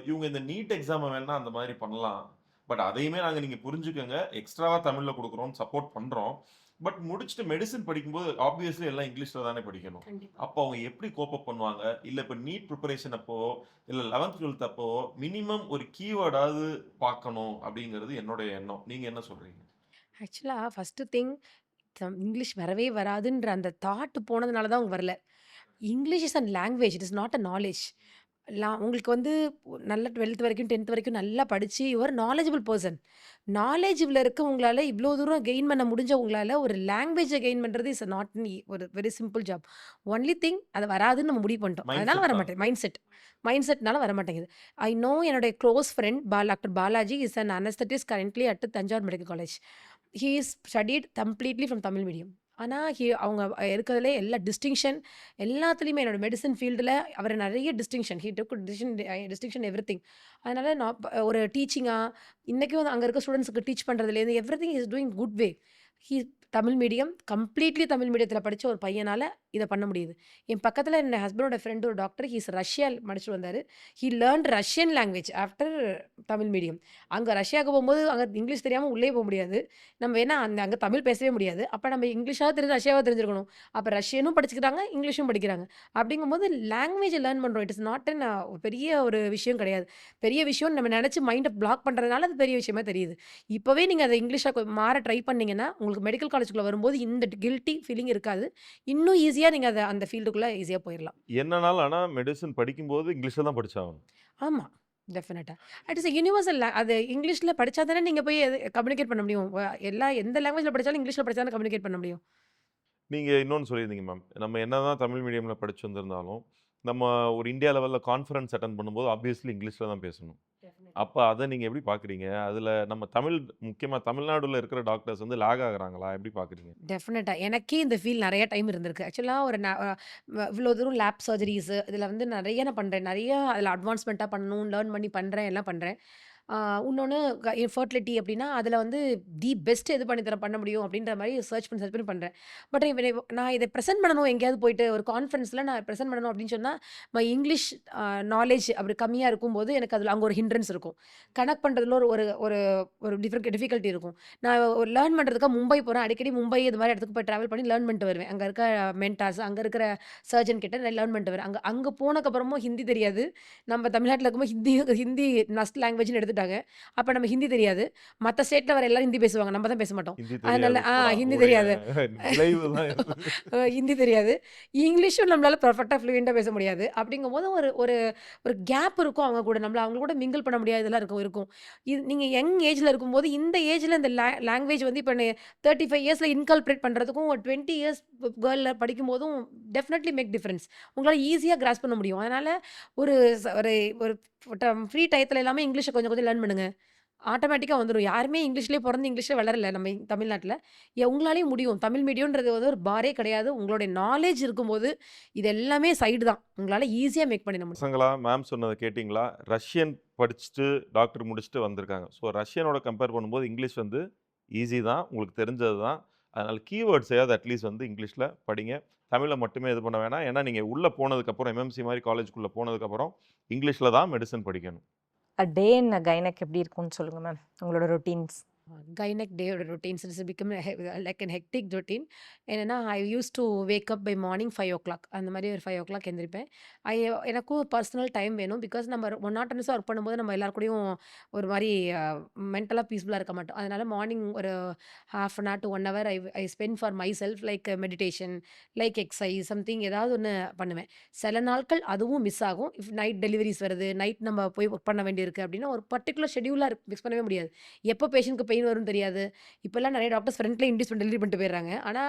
இவங்க இந்த நீட் எக்ஸாம வேணா அந்த மாரி பண்ணலாம். பட் அதையுமே நீங்க புரிஞ்சுக்கங்க. எக்ஸ்ட்ராவா தமிழ்ல குடுக்குறோம்னு சப்போர்ட் பண்றோம். பட் முடிச்சுட்டு மெடிசின் படிக்கும்போது ஆப்வியஸ்லி எல்லாம் இங்கிலீஷ்ல தானே படிக்கணும். கண்டிப்பா. அப்போ அவங்க எப்படி கோப் அப் பண்ணுவாங்க? இல்ல இப்ப நீட் பிரிப்பரேஷன் அப்போ, இல்ல 11த், 12த் அப்போ மினிமம் ஒரு கீவேர்டாவது பார்க்கணும் அப்படிங்கிறது என்னோட எண்ணம். நீங்க என்ன சொல்றீங்க? ஆக்சுவலா ஃபர்ஸ்ட் திங் இங்கிலீஷ் வரவே வராதுன்ற அந்த தாட் போனதுனால தான் அவங்க வரல. English is a language. It is not a knowledge. உங்களுக்கு வந்து நல்ல 12த் வரைக்கும், 10த் வரைக்கும் நல்லா படிச்சு யூ ஆர் நாலேஜபிள் பெர்சன். நாலேஜ்ல இருக்க உங்களால இவ்ளோ தூரம் கெயின் பண்ண முடிஞ்ச உங்களால ஒரு லாங்குவேஜ கெயின் பண்றது இஸ் நாட் ஒரு very simple jab. Only thing அது வராதுன்னு நம்ம முடிவு பண்ணிட்டோம். மைண்ட் அதனால செட் தான். வரமாட்டேங்குது. மைண்ட் செட்னால வரமாட்டேங்குது. ஐ நோ என்னுடைய close friend doctor Balaji is an anaesthetist currently at Thanjavur medical college. He is studied completely from Tamil medium. ஆனா அவங்க இருக்கிறதுலே எல்லா டிஸ்டிங்ஷன் எல்லாத்துலயுமே என்னோட மெடிசின் ஃபீல்டுல அவர் நெறைய distinction. He took distinction everything. அதனால நான் ஒரு டீச்சிங்கா இன்னைக்கும் அங்க இருக்க ஸ்டூடண்ட்ஸ்க்கு டீச் பண்றதுலேருந்து everything is doing good way. He Tamil medium completely Tamil மீடியத்தில படிச்ச ஒரு பையனால இத பண்ண முடியுது. என் பக்கத்துல என் ஹஸ்பண்டோட ஃப்ரெண்ட் ஒரு டாக்டர். ஹி இஸ் ரஷ்யா படிச்சுட்டு வந்தாரு. He learnt Russian language after Tamil medium. அங்க ரஷ்யாவுக்கு போம்போது அங்க இங்கிலீஷ் தெரியாம உள்ளே போ முடியாது. நம்ம ஏன்னா அங்க தமிழ் பேசவே முடியாது. அப்ப நம்ம இங்கிலீஷாவது தெரிஞ்சு ரஷ்யாவாவது தெரிஞ்சிருக்கணும். அப்ப ரஷ்யனும் படிச்சுக்கிறாங்க, இங்கிலீஷும் படிக்கிறாங்க. அப்படிங்கும்போது லாங்குவேஜ லேர்ன் பண்றோம். இட் இஸ் நாட் பெரிய ஒரு விஷயம் கிடையாது. பெரிய விஷயம்னு நம்ம நெனச்சு மைண்ட பிளாக் பண்றதுனால அது பெரிய விஷயமா தெரியுது. இப்பவே நீங்க அத இங்கிலீஷா மாற ட்ரை பண்ணீங்கன்னா, உங்களுக்கு மெடிக்கல் காலேஜ்க்குள்ள வரும்போது இந்த கில்ட்டி ஃபீலிங் இருக்காது. இன்னும் ஈஸியா நீங்க அந்த ஃபீல்டுக்குள்ள ஈஸியா போயிரலாம். என்னனாலும் ஆனா மெடிசின் படிக்கும்போது இங்கிலீஷ்ல தான் படிச்சாகணும். ஆமா. டெஃபினட்டா. இட் இஸ் எ யுனிவர்சல் அது இங்கிலீஷ்ல படிச்சா தானே நீங்க போய் கம்யூனிகேட் பண்ண முடியும். எந்த லாங்குவேஜ்ல படிச்சாலும் இங்கிலீஷ்ல படிச்சா தானே கம்யூனிகேட் பண்ண முடியும். நீங்க இன்னொன்னு சொல்லியிருந்தீங்க மேம். நம்ம என்னதான் தமிழ் மீடியம்ல படிச்சு வந்திருந்தாலும், நம்ம ஒரு இந்தியா லெவல்ல கான்ஃபரன்ஸ் அட்டெண்ட் பண்ணும்போது ஆப்வியஸ்லி இங்கிலீஷ்ல தான் பேசணும். அப்ப அத நீங்க எப்படி பார்க்குறீங்க? அதுல நம்ம முக்கியமா தமிழ்நாடுல இருக்கிற டாக்டர்ஸ் வந்து லேக் ஆகுறாங்களா? எப்படி பார்க்குறீங்க? டெஃபினட்டா. எனக்கே இந்த ஃபீல் நெறைய டைம் இருந்திருக்கு. ஆக்சுவலா ஒரு இவ்ளோ தூரம் லேப் சர்ஜரீஸ் இதில வந்து நெறைய நான் பண்றேன். நெறைய அதில அட்வான்ஸ்மென்ட்டா பண்ணணும், லேர்ன் பண்ணி பண்றேன், எல்லாம் பண்றேன். இன்னொன்னு ஃபெர்டிலிட்டி அப்டின்னா, அதில வந்து பெஸ்ட் எது பண்ண முடியும் அப்டின்ற மாரி சர்ச் பண்ணி பண்றேன். பட் நான் இத பிரசன்ட் பண்ணணும் எங்கேயாவது போயிட்டு ஒரு கான்ஃபரன்ஸ்ல நான் பிரசன்ட் பண்ணணும் அப்டின்னு சொன்னா, இங்கிலீஷ் நாலேட்ஜ் அப்படி கம்மியா இருக்கும்போது எனக்கு அதில அங்க ஒரு ஹிண்ட்ரன்ஸ் இருக்கும். கனெக்ட் பண்றதுல ஒரு ஒரு ஒரு டிஃபிகல்ட்டி இருக்கும். நான் ஒரு லேர்ன் பண்றதுக்காக மும்பை போறேன். அடிக்கடி மும்பை இது மாரி இடத்துக்கு போய் டிராவல் பண்ணி லேர்ன் பண்ணிட்டு வருவேன். அங்க இருக்க மென்டார்ஸ், அங்க இருக்கிற சர்ஜன் கிட்ட நான் லேர்ன் பண்ணிட்டு வரேன். அங்க அங்க போனதுக்கப்புறமும் ஹிந்தி தெரியாது. நம்ம தமிழ்நாட்டுல இருக்கும்போது ஹிந்தி நஸ்ட் லாங்குவேஜ்ன்னு எடுத்துட்டாங்க. அப்ப நம்ம ஹிந்தி தெரியாது. மத்த ஸ்டேட்ல வர எல்லாரும் ஹிந்தி பேசுவாங்க. நம்ம தான் பேச மாட்டோம். ஹிந்தி அதனால தெரியாது போடா! ஹிந்தி உடைய தெரியாது. விளைவு தான் இது. ஹிந்தி தெரியாது. இங்கிலீஷும் நம்மளால பெர்ஃபெக்ட்டா ஃப்ளூயன்ட்டா பேச முடியாது. அப்படிங்கும்போது ஒரு ஒரு ஒரு கேப் இருக்கும் அவங்க கூட. அவங்க கூட மிங்கிள் பண்ண முடியாது இதெல்லாம் இருக்கும். இது நீங்க யங் ஏஜ்ல இருக்கும்போது, இந்த ஏஜ்ல இந்த லாங்குவேஜ் வந்து இப்ப 35 இயர்ஸ்ல இன்கார்ப்பரேட் பண்றதுக்கும், ஒரு 20 இயர்ஸ் கேர்ள்ல படிக்கும்போதும் டெஃபினெட்லி மேக் டிஃபரன்ஸ். உங்களால ஈஸியா கிராஸ்ப் பண்ண முடியும். அதனால ஒரு ஒரு ஒரு ஃப்ரீ டயத்துல எல்லாமே இங்கிலீஷ கொஞ்சம் கொஞ்சம் லேர்ன் பண்ணுங்க. ஆட்டோமேட்டிக்கா வந்துரும். யாருமே இங்கிலீஷ்லயே பொறந்து இங்கிலீஷ்ல வளரல நம்ம தமிழ்நாட்டுல. உங்களாலயும் முடியும். தமிழ் மீடியம்ன்றது வந்து ஒரு பாரே கிடையாது. உங்களுடைய நாலேட்ஜ் இருக்கும்போது, இது எல்லாமே சைடு தான். உங்களால ஈஸியா மேக் பண்ணிட முடியும். பசங்களா மேம் சொன்னத கேட்டீங்களா? ரஷ்யன் படிச்சுட்டு டாக்டர் முடிச்சுட்டு வந்திருக்காங்க. ஸோ ரஷ்யனோட கம்பேர் பண்ணும்போது இங்கிலீஷ் வந்து ஈஸி தான். உங்களுக்கு தெரிஞ்சது தான். அதனால கீவேர்ட்ஸையாவது அட்லீஸ்ட் வந்து இங்கிலீஷ்ல படிங்க. தமிழ்ல மட்டுமே இது பண்ண வேணாம். ஏன்னா நீங்க உள்ள போனதுக்கப்புறம் எம்எம்சி மாரி காலேஜ்க்குள்ள போனதுக்கப்புறம் இங்கிலீஷ்ல தான் மெடிசின் படிக்கணும். டே இன் கைனக் எப்படி இருக்கும்னு சொல்லுங்க மேம், உங்களோட ரொட்டீன்ஸ். கைனக் டேயோட routines is become like an hectic routine. என்னன்னா I use to wake up by morning 5:00 அந்த மாதிரி ஒரு 5:00 எந்திரிப்பேன். ஐ எனக்கும் பர்சனல் டைம் வேணும். பிகாஸ் நம்ம மொனாட்டனஸாக ஒர்க் பண்ணும்போது நம்ம எல்லார் கூடயும் ஒரு மாதிரி மென்டலாக பீஸ்ஃபுல்லாக இருக்க மாட்டோம். அதனால மார்னிங் ஒரு half an hour to 1 hour I spend for my self, like meditation, like exercise something ஏதாவது ஒன்று பண்ணுவேன். சில நாட்கள் அதுவும் மிஸ் ஆகும். இஃப் நைட் டெலிவரிஸ் வருது, நைட் நம்ம போய் ஒர்க் பண்ண வேண்டியிருக்கு அப்படின்னா ஒரு பர்டிகுலர் ஷெடியூலாக மிக்ஸ் பண்ணவே முடியாது. எப்போ பேஷண்ட்க்கு பெயின் வரும்னு தெரியாது. இப்போல்லாம் நெறைய டாக்டர்ஸ் ஃப்ரண்ட்லேயே இன்டியூஸ் பண்ணி டெலிவரி பண்ணிட்டு போயிடுறாங்க. ஆனா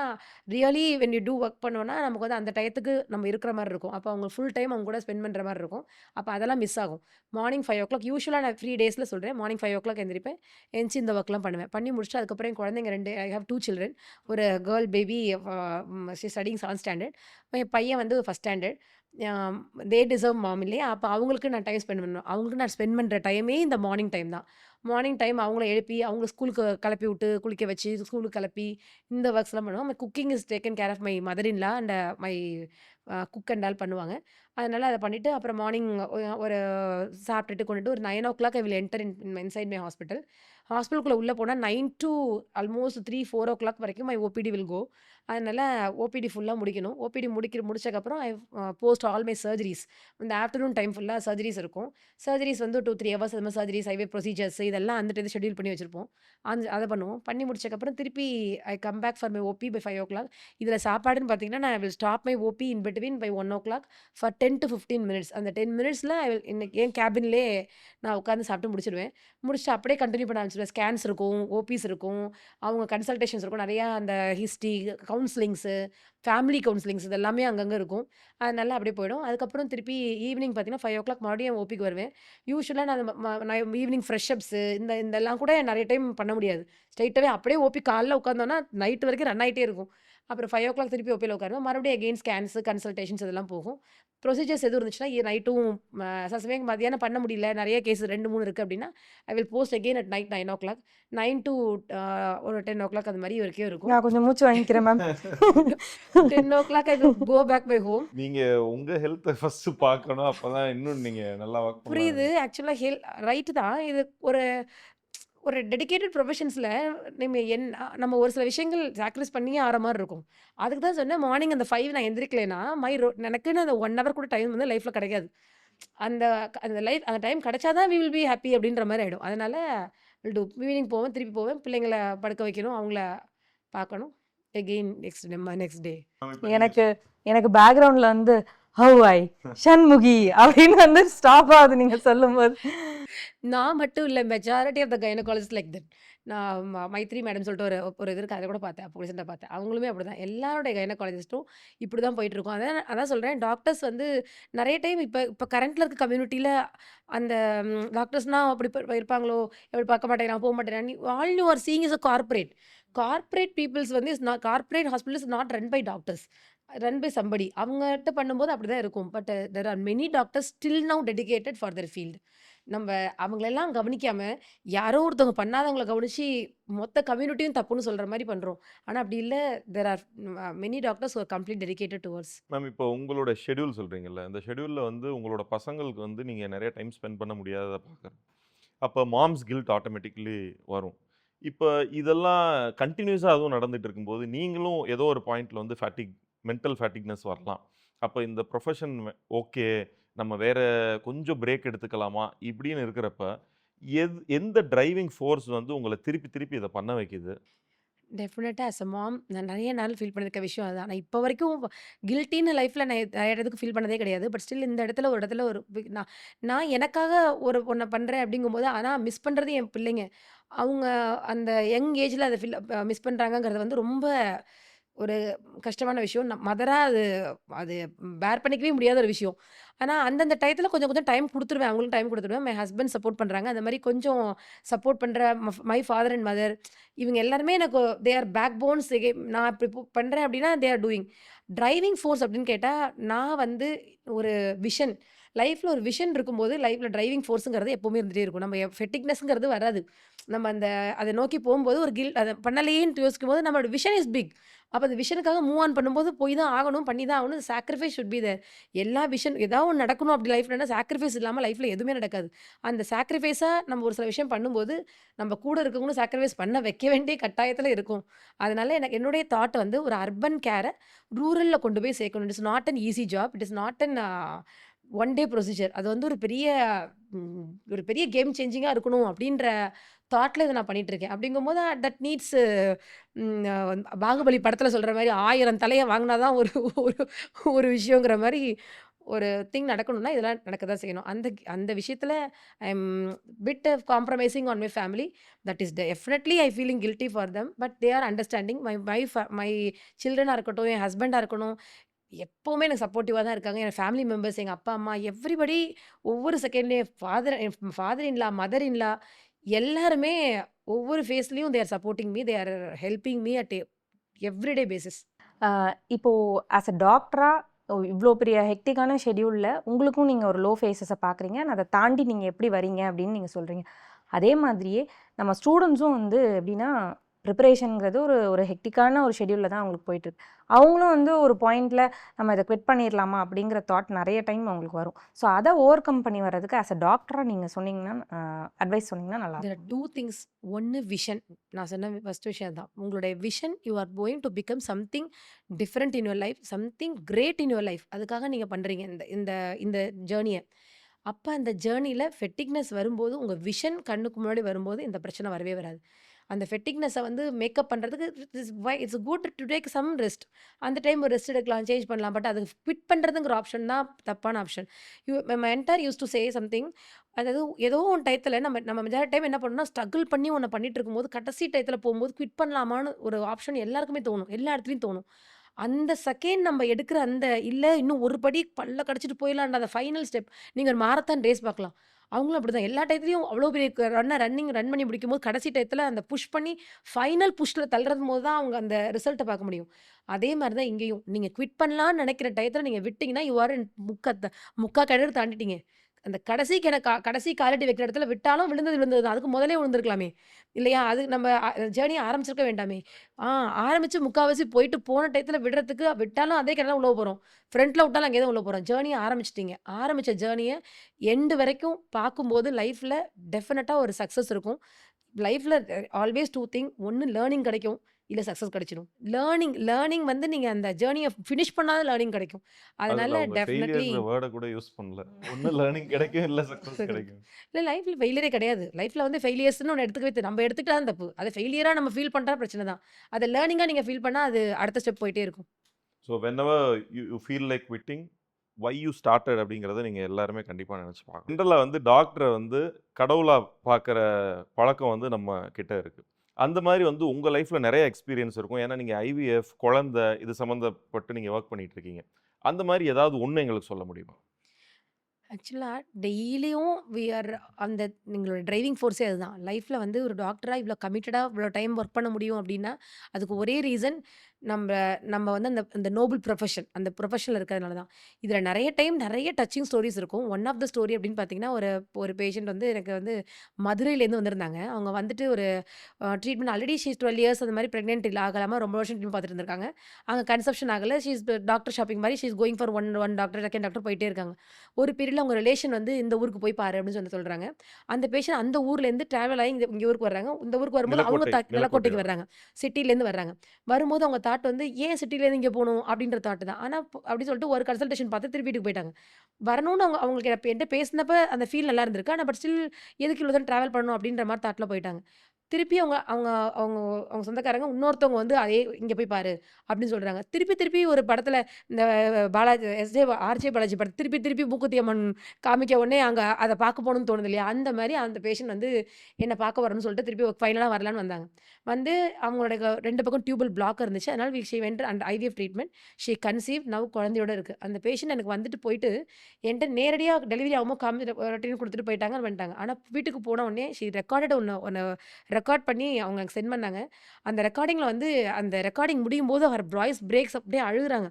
really when you do work பண்ணோம்னா, நமக்கு வந்து அந்த டயத்துக்கு நம்ம இருக்கிற மாரி இருக்கும். அப்போ அவங்க ஃபுல் டைம் அவங்க கூட ஸ்பெண்ட் பண்ற மாரி இருக்கும். அப்போ அதெல்லாம் மிஸ் ஆகும். மார்னிங் 5:00 யூசுவலா நான் ஃப்ரீ டேஸ்ல சொல்றேன். மார்னிங் 5:00 எந்திரிப்பேன். எந்திச்சு இந்த ஒர்க்லாம் பண்ணுவேன். பண்ணி முடிச்சுட்டு அதுக்கப்புறம் என் குழந்தைங்க 2 ஐ ஹேவ் 2 சில்ட்ரன். ஒரு girl baby she studying 7th standard. என் பையன் வந்து 1st ஸ்டாண்டர்ட். தே டிசர்வ் மாம் இல்லையா? அப்போ அவங்களுக்கு நான் டைம் ஸ்பெண்ட் பண்ணணும். அவங்களுக்கு நான் ஸ்பெண்ட் பண்ற டைமே இந்த மார்னிங் டைம் தான். மார்னிங் டைம் அவங்கள எழுப்பி, அவங்கள ஸ்கூலுக்கு கிளப்பி விட்டு, குளிக்க வச்சு, ஸ்கூலுக்கு கிளப்பி, இந்த ஒர்க்ஸ்லாம் பண்ணுவோம். My cooking is taken care of my mother in law and my cook and all பண்ணுவாங்க. அதனால அத பண்ணிட்டு, அப்புறம் மார்னிங் ஒரு சாப்பிட்டுட்டு கொண்டுட்டு ஒரு 9:00 I will enter inside my hospital. ஹாஸ்பிட்டலுக்குள்ள உள்ள போனா 9 டூ ஆல்மோஸ்ட் 3, 4:00 வரைக்கும் மை ஓபிடி வில் கோ. அதனால ஓபிடி ஃபுல்லா முடிக்கணும். ஓபிடி முடிச்சதுக்கப்புறம் ஐ போஸ்ட் ஆல் மை சர்ஜரிஸ். இந்த ஆஃப்டர்நூன் டைம் ஃபுல்லா சர்ஜரிஸ் இருக்கும். சர்ஜரிஸ் வந்து 2, 3 ஹவர்ஸ் அது மாரி சர்ஜரிஸ், ஐவே ப்ரொசீஜர்ஸ் இதெல்லாம் அந்த டைம் ஷெட்யூல் பண்ணி வச்சிருப்போம். அத பண்ணுவோம். பண்ணி முடிச்சதுக்கப்புறம் திருப்பி I come back for my OP by 5:00. இதில சாப்பாடுன்னு பார்த்தீங்கன்னா, நான் will stop my OP in between by 1:00 for 10 to 15 minutes. அந்த 10 மினிட்ஸ்ல ஐ வில் என் கேபின்லேயே நான் உட்காந்து சாப்பிட்டு முடிச்சுடுவேன். முடிச்சுட்டு அப்படியே கன்டின்யூ பண்ண ஆரம்பிச்சுருவேன். ஸ்கேன்ஸ் இருக்கும், ஓபிஸ் இருக்கும், அவங்க கன்சல்டேஷன்ஸ் இருக்கும். நெறையா அந்த ஹிஸ்ட்ரி, கவுன்சிலிங்ஸு, ஃபேமிலி கவுன்சிலிங்ஸ் இது எல்லாமே அங்கங்க இருக்கும். அதனால அப்படியே போயிடும். அதுக்கப்புறம் திருப்பி ஈவினிங் பார்த்தீங்கன்னா 5:00 மறுபடியும் ஓபிக்கு வருவேன். யூசுவலா நான் ஈவினிங் ஃப்ரெஷ் அப்ஸு இதெல்லாம் கூட நெறைய டைம் பண்ண முடியாது. ஸ்ட்ரெயிட்டாவே அப்படியே ஓபி காலைல உட்காந்தோம்னா, நைட் வரைக்கும் ரன் ஆயிட்டே இருக்கும். அப்புறம் 5:00 திருப்பி ஓபில உட்காருவேன். மறுபடியும் அகைன் ஸ்கேன்ஸு, கன்சல்டேஷன்ஸ் இதெல்லாம் போகும். ப்ரொசீஜர்ஸ் எதுவும் இருந்துச்சுன்னா, நைட்டும் சில சமயம் மதியானம் பண்ண முடியல, நெறைய கேஸ் 2, 3 இருக்கு அப்படின்னா, I will post again at night 9:00. 9 to ஒரு 10:00 அது மாரி வரைக்கும் இருக்கும். நான் கொஞ்சம் மூச்சு வாங்கிக்கிறேன் ma'am. 10:00 I will go back my home. நீங்க உங்க ஹெல்த்த ஃபர்ஸ்ட் பார்க்கணும். அப்பதான் இன்னும் நீங்க நல்லா ஒர்க் புரியுது. பண்ணலாம். ஆக்சுவலா ரைட்டு தான். இது ஒரு ஒரு டெடிகேட்டட் ப்ரொஃபஷன்ஸ்ல நம்ம ஒரு சில விஷயங்கள் சாக்ரிஃபைஸ் பண்ணியே ஆற மாரி இருக்கும். அதுக்கு தான் சொன்னேன் மார்னிங் அந்த 5 நான் எந்திரிக்கலைன்னா, எனக்குன்னு அந்த 1 ஹவர் கூட டைம் வந்து லைஃப்ல கிடைக்காது. அந்த அந்த டைம் கிடைச்சா தான் வி வில் பி ஹேப்பி அப்படின்ற மாரி ஆயிடும். அதனால வில் டூ ஈவினிங் போவேன், திருப்பி போவேன். பிள்ளைங்கள படுக்க வைக்கணும், அவங்கள பார்க்கணும். Again next day. இப்ப நீங்க எனக்கு எனக்கு பேக்ரவுண்ட்ல வந்து ஹவ் ஐ ஷண்முகி அப்படின்னு வந்து ஸ்டாப் ஆகுது நீங்க சொல்லும்போது. நான் மட்டும் இல்ல. Majority of the gynaecologist like that. நான் மைத்ரி மேடம் சொல்லிட்டு ஒரு இது இருக்கு. அத கூட பார்த்தேன். அப்போ ரீசென்ட்டா பார்த்தேன். அவங்களுமே அப்படிதான். எல்லாருடைய கைனகாலஜிஸ்ட்டும் இப்படிதான் போயிட்டுருக்கும். அதான் சொல்றேன். டாக்டர்ஸ் வந்து நெறைய டைம் இப்ப கரண்ட்ல இருக்க கம்யூனிட்டில அந்த டாக்டர்ஸ்னா அப்படி இருப்பாங்களோ, எப்படி பார்க்க மாட்டேங்கிறான், போ மாட்டேங்கிறான். All you are seeing is a corporate. Corporate peoples வந்து corporate hospital is not run by doctors. Run by somebody. அவங்ககிட்ட பண்ணும்போது அப்படிதான் இருக்கும். But there are many doctors still now dedicated for their field. நம்ம அவங்களெல்லாம் கவனிக்காம, யாரோ ஒருத்தவங்க பண்ணாதவங்கள கவனிச்சு, மொத்த கம்யூனிட்டியும் தப்புன்னு சொல்ற மாரி பண்றோம். ஆனா அப்படி இல்ல. There are many doctors who are complete dedicated towards. Ma'am இப்போ உங்களோட ஷெட்யூல் சொல்றீங்கல்ல. இந்த ஷெட்யூல்ல வந்து உங்களோட பசங்களுக்கு வந்து நீங்க நெறைய டைம் ஸ்பெண்ட் பண்ண முடியாதத பார்க்குறேன். அப்ப மாம்ஸ் கில்ட் ஆட்டோமேட்டிக்கலி வரும். இப்ப இதெல்லாம் கன்டினியூஸா அதுவும் நடந்துட்டு இருக்கும்போது, நீங்களும் ஏதோ ஒரு பாயிண்ட்ல வந்து மென்டல் ஃபேட்டிக்னஸ் வரலாம். அப்ப இந்த ப்ரொஃபஷன் ஓகே, நம்ம வேற கொஞ்சம் பிரேக் எடுத்துக்கலாமா? இப்படின்னு இருக்கிறப்ப, எந்த டிரைவிங் ஃபோர்ஸ் வந்து உங்கள திருப்பி திருப்பி இத பண்ண வைக்குது? டெஃபினட்டா ஆஸ் அ மாம் நான் நெறைய நாள் ஃபீல் பண்ணியிருக்க விஷயம் அதுதான். நான் இப்போ வரைக்கும் கில்ட்டின்னு லைஃப்ல நான் நிறைய இடத்துக்கு ஃபீல் பண்ணதே கிடையாது. பட் ஸ்டில் இந்த இடத்துல ஒரு இடத்துல ஒரு நான் நான் எனக்காக ஒண்ண பண்றேன் அப்படிங்கும்போது, ஆனா மிஸ் பண்றது என் பிள்ளைங்க. அவங்க அந்த யங் ஏஜ்ல அத மிஸ் பண்றாங்கங்கிறது வந்து ரொம்ப ஒரு கஷ்டமான விஷயம். மதரா அது அது பேர் பண்ணிக்கவே முடியாத ஒரு விஷயம். ஆனா, அந்தந்த டயத்துல கொஞ்சம் கொஞ்சம் டைம் குடுத்துருவேன். அவங்களுக்கும் டைம் குடுத்துருவேன். மை ஹஸ்பண்ட் சப்போர்ட் பண்றாங்க. அந்த மாரி கொஞ்சம் சப்போர்ட் பண்ற மை ஃபாதர் அண்ட் மதர் இவங்க எல்லாருமே எனக்கு தே ஆர் பேக் போன்ஸ். நான் இப்படி பண்றேன் அப்படின்னா, தே ஆர் டூயிங். டிரைவிங் ஃபோர்ஸ் அப்படின்னு கேட்டா, நான் வந்து ஒரு விஷன் லைஃப்ல ஒரு விஷன் இருக்கும்போது, லைஃப்ல டிரைவிங் ஃபோர்ஸ்ங்கிறது எப்பவுமே இருந்துட்டே இருக்கும். நம்ம ஃபெட்டிக்னஸ்ங்கிறது வராது. நம்ம அத நோக்கி போம்போது ஒரு அத பண்ணலையேன்னு யோசிக்கும்போது நம்மளோட விஷன் இஸ் பிக். அப்ப அந்த விஷனுக்காக மூவ் ஆன் பண்ணும்போது போய் தான் ஆகணும், பண்ணி தான் ஆகணும். Sacrifice should be there. எல்லா விஷன் ஏதாவது ஒண்ணு நடக்கணும் அப்படி லைஃப்லன்னா, சாக்ரிஃபைஸ் இல்லாம லைஃப்ல எதுவுமே நடக்காது. அந்த சாக்ரிஃபைஸா நம்ம ஒரு சில விஷயம் பண்ணும்போது, நம்ம கூட இருக்கவங்களும் சாக்ரிஃபைஸ் பண்ண வைக்க வேண்டிய கட்டாயத்துல இருக்கும். அதனால எனக்கு என்னுடைய தாட் வந்து ஒரு அர்பன் கேர ரூரல்ல கொண்டு போய் சேர்க்கணும். It is not an easy job. It is not an one day procedure. அது வந்து ம் ஒரு பெரிய கேம் சேஞ்சிங்கா இருக்கணும் அப்படின்ற தாட்ல இத நான் பண்ணிட்டு இருக்கேன். அப்படிங்கும்போது தட் நீட்ஸ் பாகுபலி படத்துல சொல்ற மாரி 1000 தலைய வாங்குனா தான் ஒரு ஒரு ஒரு விஷயங்கிற மாரி ஒரு திங் நடக்கணும்னா, இதெல்லாம் நடக்க தான் செய்யணும். அந்த அந்த விஷயத்துல I am bit compromising on my family. That is definitely I feeling guilty for them. But they are understanding. My சில்ட்ரனா இருக்கட்டும், என் ஹஸ்பண்டா இருக்கணும், எப்பவுமே எனக்கு சப்போர்ட்டிவா தான் இருக்காங்க. என் ஃபேமிலி மெம்பர்ஸ், எங்க அப்பா, அம்மா எவ்ரிபடி ஒவ்வொரு செகண்ட்லயும் father in law, mother in law எல்லாருமே ஒவ்வொரு ஃபேஸ்லயும் they are supporting me. They are helping me at everyday basis. இப்போ ஆஸ் அ டாக்டரா இவ்வளோ பெரிய ஹெக்டிக்கான ஷெட்யூல்ல உங்களுக்கும் நீங்க ஒரு லோ ஃபேஸஸை பார்க்குறீங்க. அதை தாண்டி நீங்க எப்படி வரீங்க அப்படின்னு நீங்க சொல்றீங்க. அதே மாதிரியே நம்ம ஸ்டூடெண்ட்ஸும் வந்து எப்படின்னா ப்ரிப்பரேஷனுங்கிறது ஒரு ஒரு ஹெக்டிக்கான ஒரு ஷெட்யூலில் தான் அவங்களுக்கு போயிட்டுருக்கு. அவங்களும் வந்து ஒரு பாயிண்டில் நம்ம இதை குவிட் பண்ணிடலாமா அப்படிங்கிற தாட் நிறைய டைம் அவங்களுக்கு வரும். ஸோ அதை ஓவர் கம் பண்ணி வர்றதுக்கு ஆஸ் அ டாக்டராக நீங்கள் சொன்னீங்கன்னா அட்வைஸ் சொன்னீங்கன்னா நல்லா தேர் ஆர் 2 திங்ஸ். ஒன்னு விஷன். நான் சொன்ன ஃபர்ஸ்ட் விஷயம் தான். உங்களுடைய vision you are going to become something different in your life, something great in your life. அதுக்காக நீங்க பண்றீங்க இந்த இந்த இந்த ஜேர்னிய. அப்ப அந்த ஜேர்னில ஃபெட்டிக்னஸ் வரும்போது, உங்க விஷன் கண்ணுக்கு முன்னாடி வரும்போது இந்த பிரச்சனை வரவே வராது. அந்த ஃபெட்டிக்னஸ வந்து மேக்கப் பண்றதுக்கு it's good to take some rest. அந்த டைம் ஒரு ரெஸ்ட் எடுக்கலாம், சேஞ்ச் பண்ணலாம். பட் அது குவிட் பண்றதுங்கிற ஆப்ஷன் தான் தப்பான option. Mentor used to say something. அதாவது ஏதோ ஒரு டயத்துல நம்ம நம்ம மெஜாரிட்டி டைம் என்ன பண்ணணும்னா, ஸ்ட்ரகிள் பண்ணி ஒண்ண பண்ணிட்டு இருக்கும்போது, கடைசி டயத்துல போம்போது குவிட் பண்ணலாமான்னு ஒரு ஆப்ஷன் எல்லாருக்குமே தோணும். எல்லா இடத்துலயும் தோணும். அந்த செகண்ட் நம்ம எடுக்கிற அந்த இல்ல இன்னும் ஒரு படி பல்ல கடிச்சிட்டு போயிடலான்ற அந்த ஃபைனல் ஸ்டெப். நீங்க ஒரு மாரத்தான் ரேஸ் பார்க்கலாம். அவங்களும் அப்படிதான். எல்லா டயத்துலயும் அவ்வளோ பெரிய ரன் பண்ணி முடிக்கும்போது, கடைசி டயத்துல அந்த புஷ் பண்ணி ஃபைனல் புஷ்ல தள்ளுறம்போது தான் அவங்க அந்த ரிசல்ட்ட பார்க்க முடியும். அதே மாரி தான் இங்கேயும். நீங்க குவிட் பண்ணலான்னு நெனைக்கிற டயத்துல நீங்க விட்டீங்கன்னா, யூ ஆர் இன் முக்கா கிணறு தாண்டிட்டீங்க. அந்த கடைசி கடைசி காலடி வைக்கிற இடத்துல விட்டாலும் விழுந்தது விழுந்தது தான். அதுக்கு முதலே விழுந்திருக்கலாமே! இல்லையா? அது நம்ம ஜர்னிய ஆரம்பிச்சிருக்க வேண்டாமே! ஆ ஆரம்பிச்சு முக்காவாசி போயிட்டு போன டயத்துல விடுறதுக்கு விட்டாலும் அதே கிணறுல உள்ள போறோம். ஃப்ரண்ட்ல விட்டாலும் அங்கே தான் உள்ள போறோம். ஜர்னிய ஆரம்பிச்சுட்டீங்க. ஆரம்பிச்ச ஜர்னிய எண்ட் வரைக்கும் பார்க்கும்போது லைஃப்ல டெஃபினட்டா ஒரு சக்சஸ் இருக்கும். லைஃப்ல ஆல்வேஸ் 2 திங். ஒண்ணு லேர்னிங் கிடைக்கும். இல்ல சக்சஸ் கிடைச்சிடும். லேர்னிங் வந்து நீங்க அந்த ஜர்னிய ஃபினிஷ் பண்ணாத லேர்னிங் கிடைக்கும். அதுல அதனால அவங்க டெஃபினெட்லி ஃபெயிலியர்ன்ற வேர்ட கூட யூஸ் பண்ணல. ஒண்ணு லேர்னிங் கிடைக்கும், இல்ல சக்சஸ் கிடைக்கும். இல்ல லைஃப்ல ஃபெயிலியரே கிடையாது. லைஃப்ல வந்து ஃபெயிலியர்ஸ்ன்னு ஒண்ணு நம்ம எடுத்துக்கிட்டா தான் தப்பு. அத ஃபெயிலியரா நம்ம ஃபீல் பண்றா பிரச்சனை தான். அத லேர்னிங்கா நீங்க ஃபீல் பண்ணா அது அடுத்த ஸ்டெப் போயிட்டே இருக்கும். So whenever you feel like quitting, why you started அப்படிங்கிறத நீங்க எல்லாருமே கண்டிப்பா நினைச்சு பார்க்கணும். ஜென்ரலா வந்து டாக்டர வந்து கடவுளா பார்க்குற பழக்கம் வந்து நம்ம கிட்ட இருக்கு. அந்த மாதிரி வந்து உங்க லைஃப்ல நிறைய எக்ஸ்பீரியன்ஸ் இருக்கும். ஏன்னா நீங்க ஐவிஎஃப், குழந்தை இது சம்மந்தப்பட்டு நீங்க வொர்க் பண்ணிட்டு இருக்கீங்க. அந்த மாதிரி ஏதாவது ஒண்ணு எங்களுக்கு சொல்ல முடியுமா? ஆக்சுவலா டெய்லியும் அந்த எங்களோட டிரைவிங் ஃபோர்ஸே அதுதான். லைஃப்ல வந்து ஒரு டாக்டரா இவ்ளோ கமிட்டடா இவ்ளோ டைம் ஒர்க் பண்ண முடியும் அப்டின்னா, அதுக்கு ஒரே ரீசன் நம்ப நம்ம வந்து அந்த அந்த நோபல் ப்ரொஃபஷன் அந்த ப்ரொஃபஷன்ல இருக்கிறதுனால தான். இதுல நெறைய டைம் நெறைய டச்சிங் ஸ்டோரீஸ் இருக்கும். ஒன் ஆஃப் த ஸ்டோரி அப்டின்னு பார்த்தீங்கன்னா, ஒரு ஒரு பேஷண்ட் வந்து எனக்கு வந்து மதுரையிலேருந்து வந்திருந்தாங்க. அவங்க வந்துட்டு ஒரு treatment already she is 12 years அந்த மாரி பிரெக்னன்ட் ஆகாம ரொம்ப வருஷம் ட்ரீட்மெண்ட் பார்த்துட்டு இருந்திருக்காங்க. அங்க கன்செப்ஷன் ஆகல. ஷீ இஸ் டாக்டர் ஷாப்பிங் மாரி she is going for one doctor, second doctor போயிட்டே இருக்காங்க. ஒரு பீரியட்ல அவங்க ரிலேஷன் வந்து இந்த ஊருக்கு போய் பாரு அப்படின்னு சொல்றாங்க. அந்த பேஷண்ட் அந்த ஊர்லேருந்து டிராவல் ஆகி இங்க ஊருக்கு வர்றாங்க. இந்த ஊருக்கு வரும்போது அவங்க நிலக்கோட்டை நிலக்கோட்டை நிலக்கோட்டைக்கு வரும். வர்றாங்க. சிட்டிலேருந்து வர்றாங்க. வரும்போது அவங்க தாட் வந்து ஏன் சிட்டிலேருந்து இங்க போணும் அப்படின்ற தாட் தான். ஆனா அப்படி சொல்லிட்டு ஒரு கன்சல்டேஷன் பார்த்து திருப்பி வீட்டுக்கு போயிட்டாங்க. வரணும்னு அவங்களுக்கு என்ட்ட பேசினப்ப அந்த ஃபீல் நல்லா இருந்திருக்கு. ஆனா பட் ஸ்டில் எதுக்கு இவ்வளோ தூரம் டிராவல் பண்ணணும் அப்படின்ற மாரி தாட்ல போயிட்டாங்க. திருப்பி அவங்க அவங்க அவங்க அவங்க சொந்தக்காரங்க இன்னொருத்தவங்க வந்து அதே இங்க போய் பாரு அப்படின்னு சொல்றாங்க. திருப்பி திருப்பி ஒரு படத்துல இந்த பாலாஜி ஆர்ஜே பாலாஜி படத்த திருப்பி திருப்பி மூக்குத்தி அம்மன் காமிக்க உடனே அங்க அத பார்க்க போணும்னு தோணுது இல்லையா? அந்த மாரி அந்த பேஷண்ட் வந்து என்ன பார்க்க வரணும்னு சொல்லிட்டு திருப்பி ஃபைனலா வரலான்னு வந்தாங்க. வந்து அவங்களோட 2 பக்கம் டியூபல் பிளாக் இருந்துச்சு. அதனால she went and IVF treatment. She conceived now குழந்தையோட இருக்கு. அந்த பேஷண்ட் எனக்கு வந்துட்டு போயிட்டு என்ட்ட நேரடியா டெலிவரி ஆகும்போது ரொட்டீன் குடுத்துட்டு போயிட்டாங்க, வந்துட்டாங்க. ஆனா வீட்டுக்கு போன உடனே ஷி ரெக்கார்டட் ஒண்ணு ஒண்ணு ரெக்கார்ட் பண்ணி அவங்க எனக்கு சென்ட் பண்ணாங்க. அந்த ரெக்கார்டிங்ல வந்து அந்த ரெக்கார்டிங் முடியும்போது ஹர் வாய்ஸ் பிரேக்ஸ் அப்படியே அழுகுறாங்க.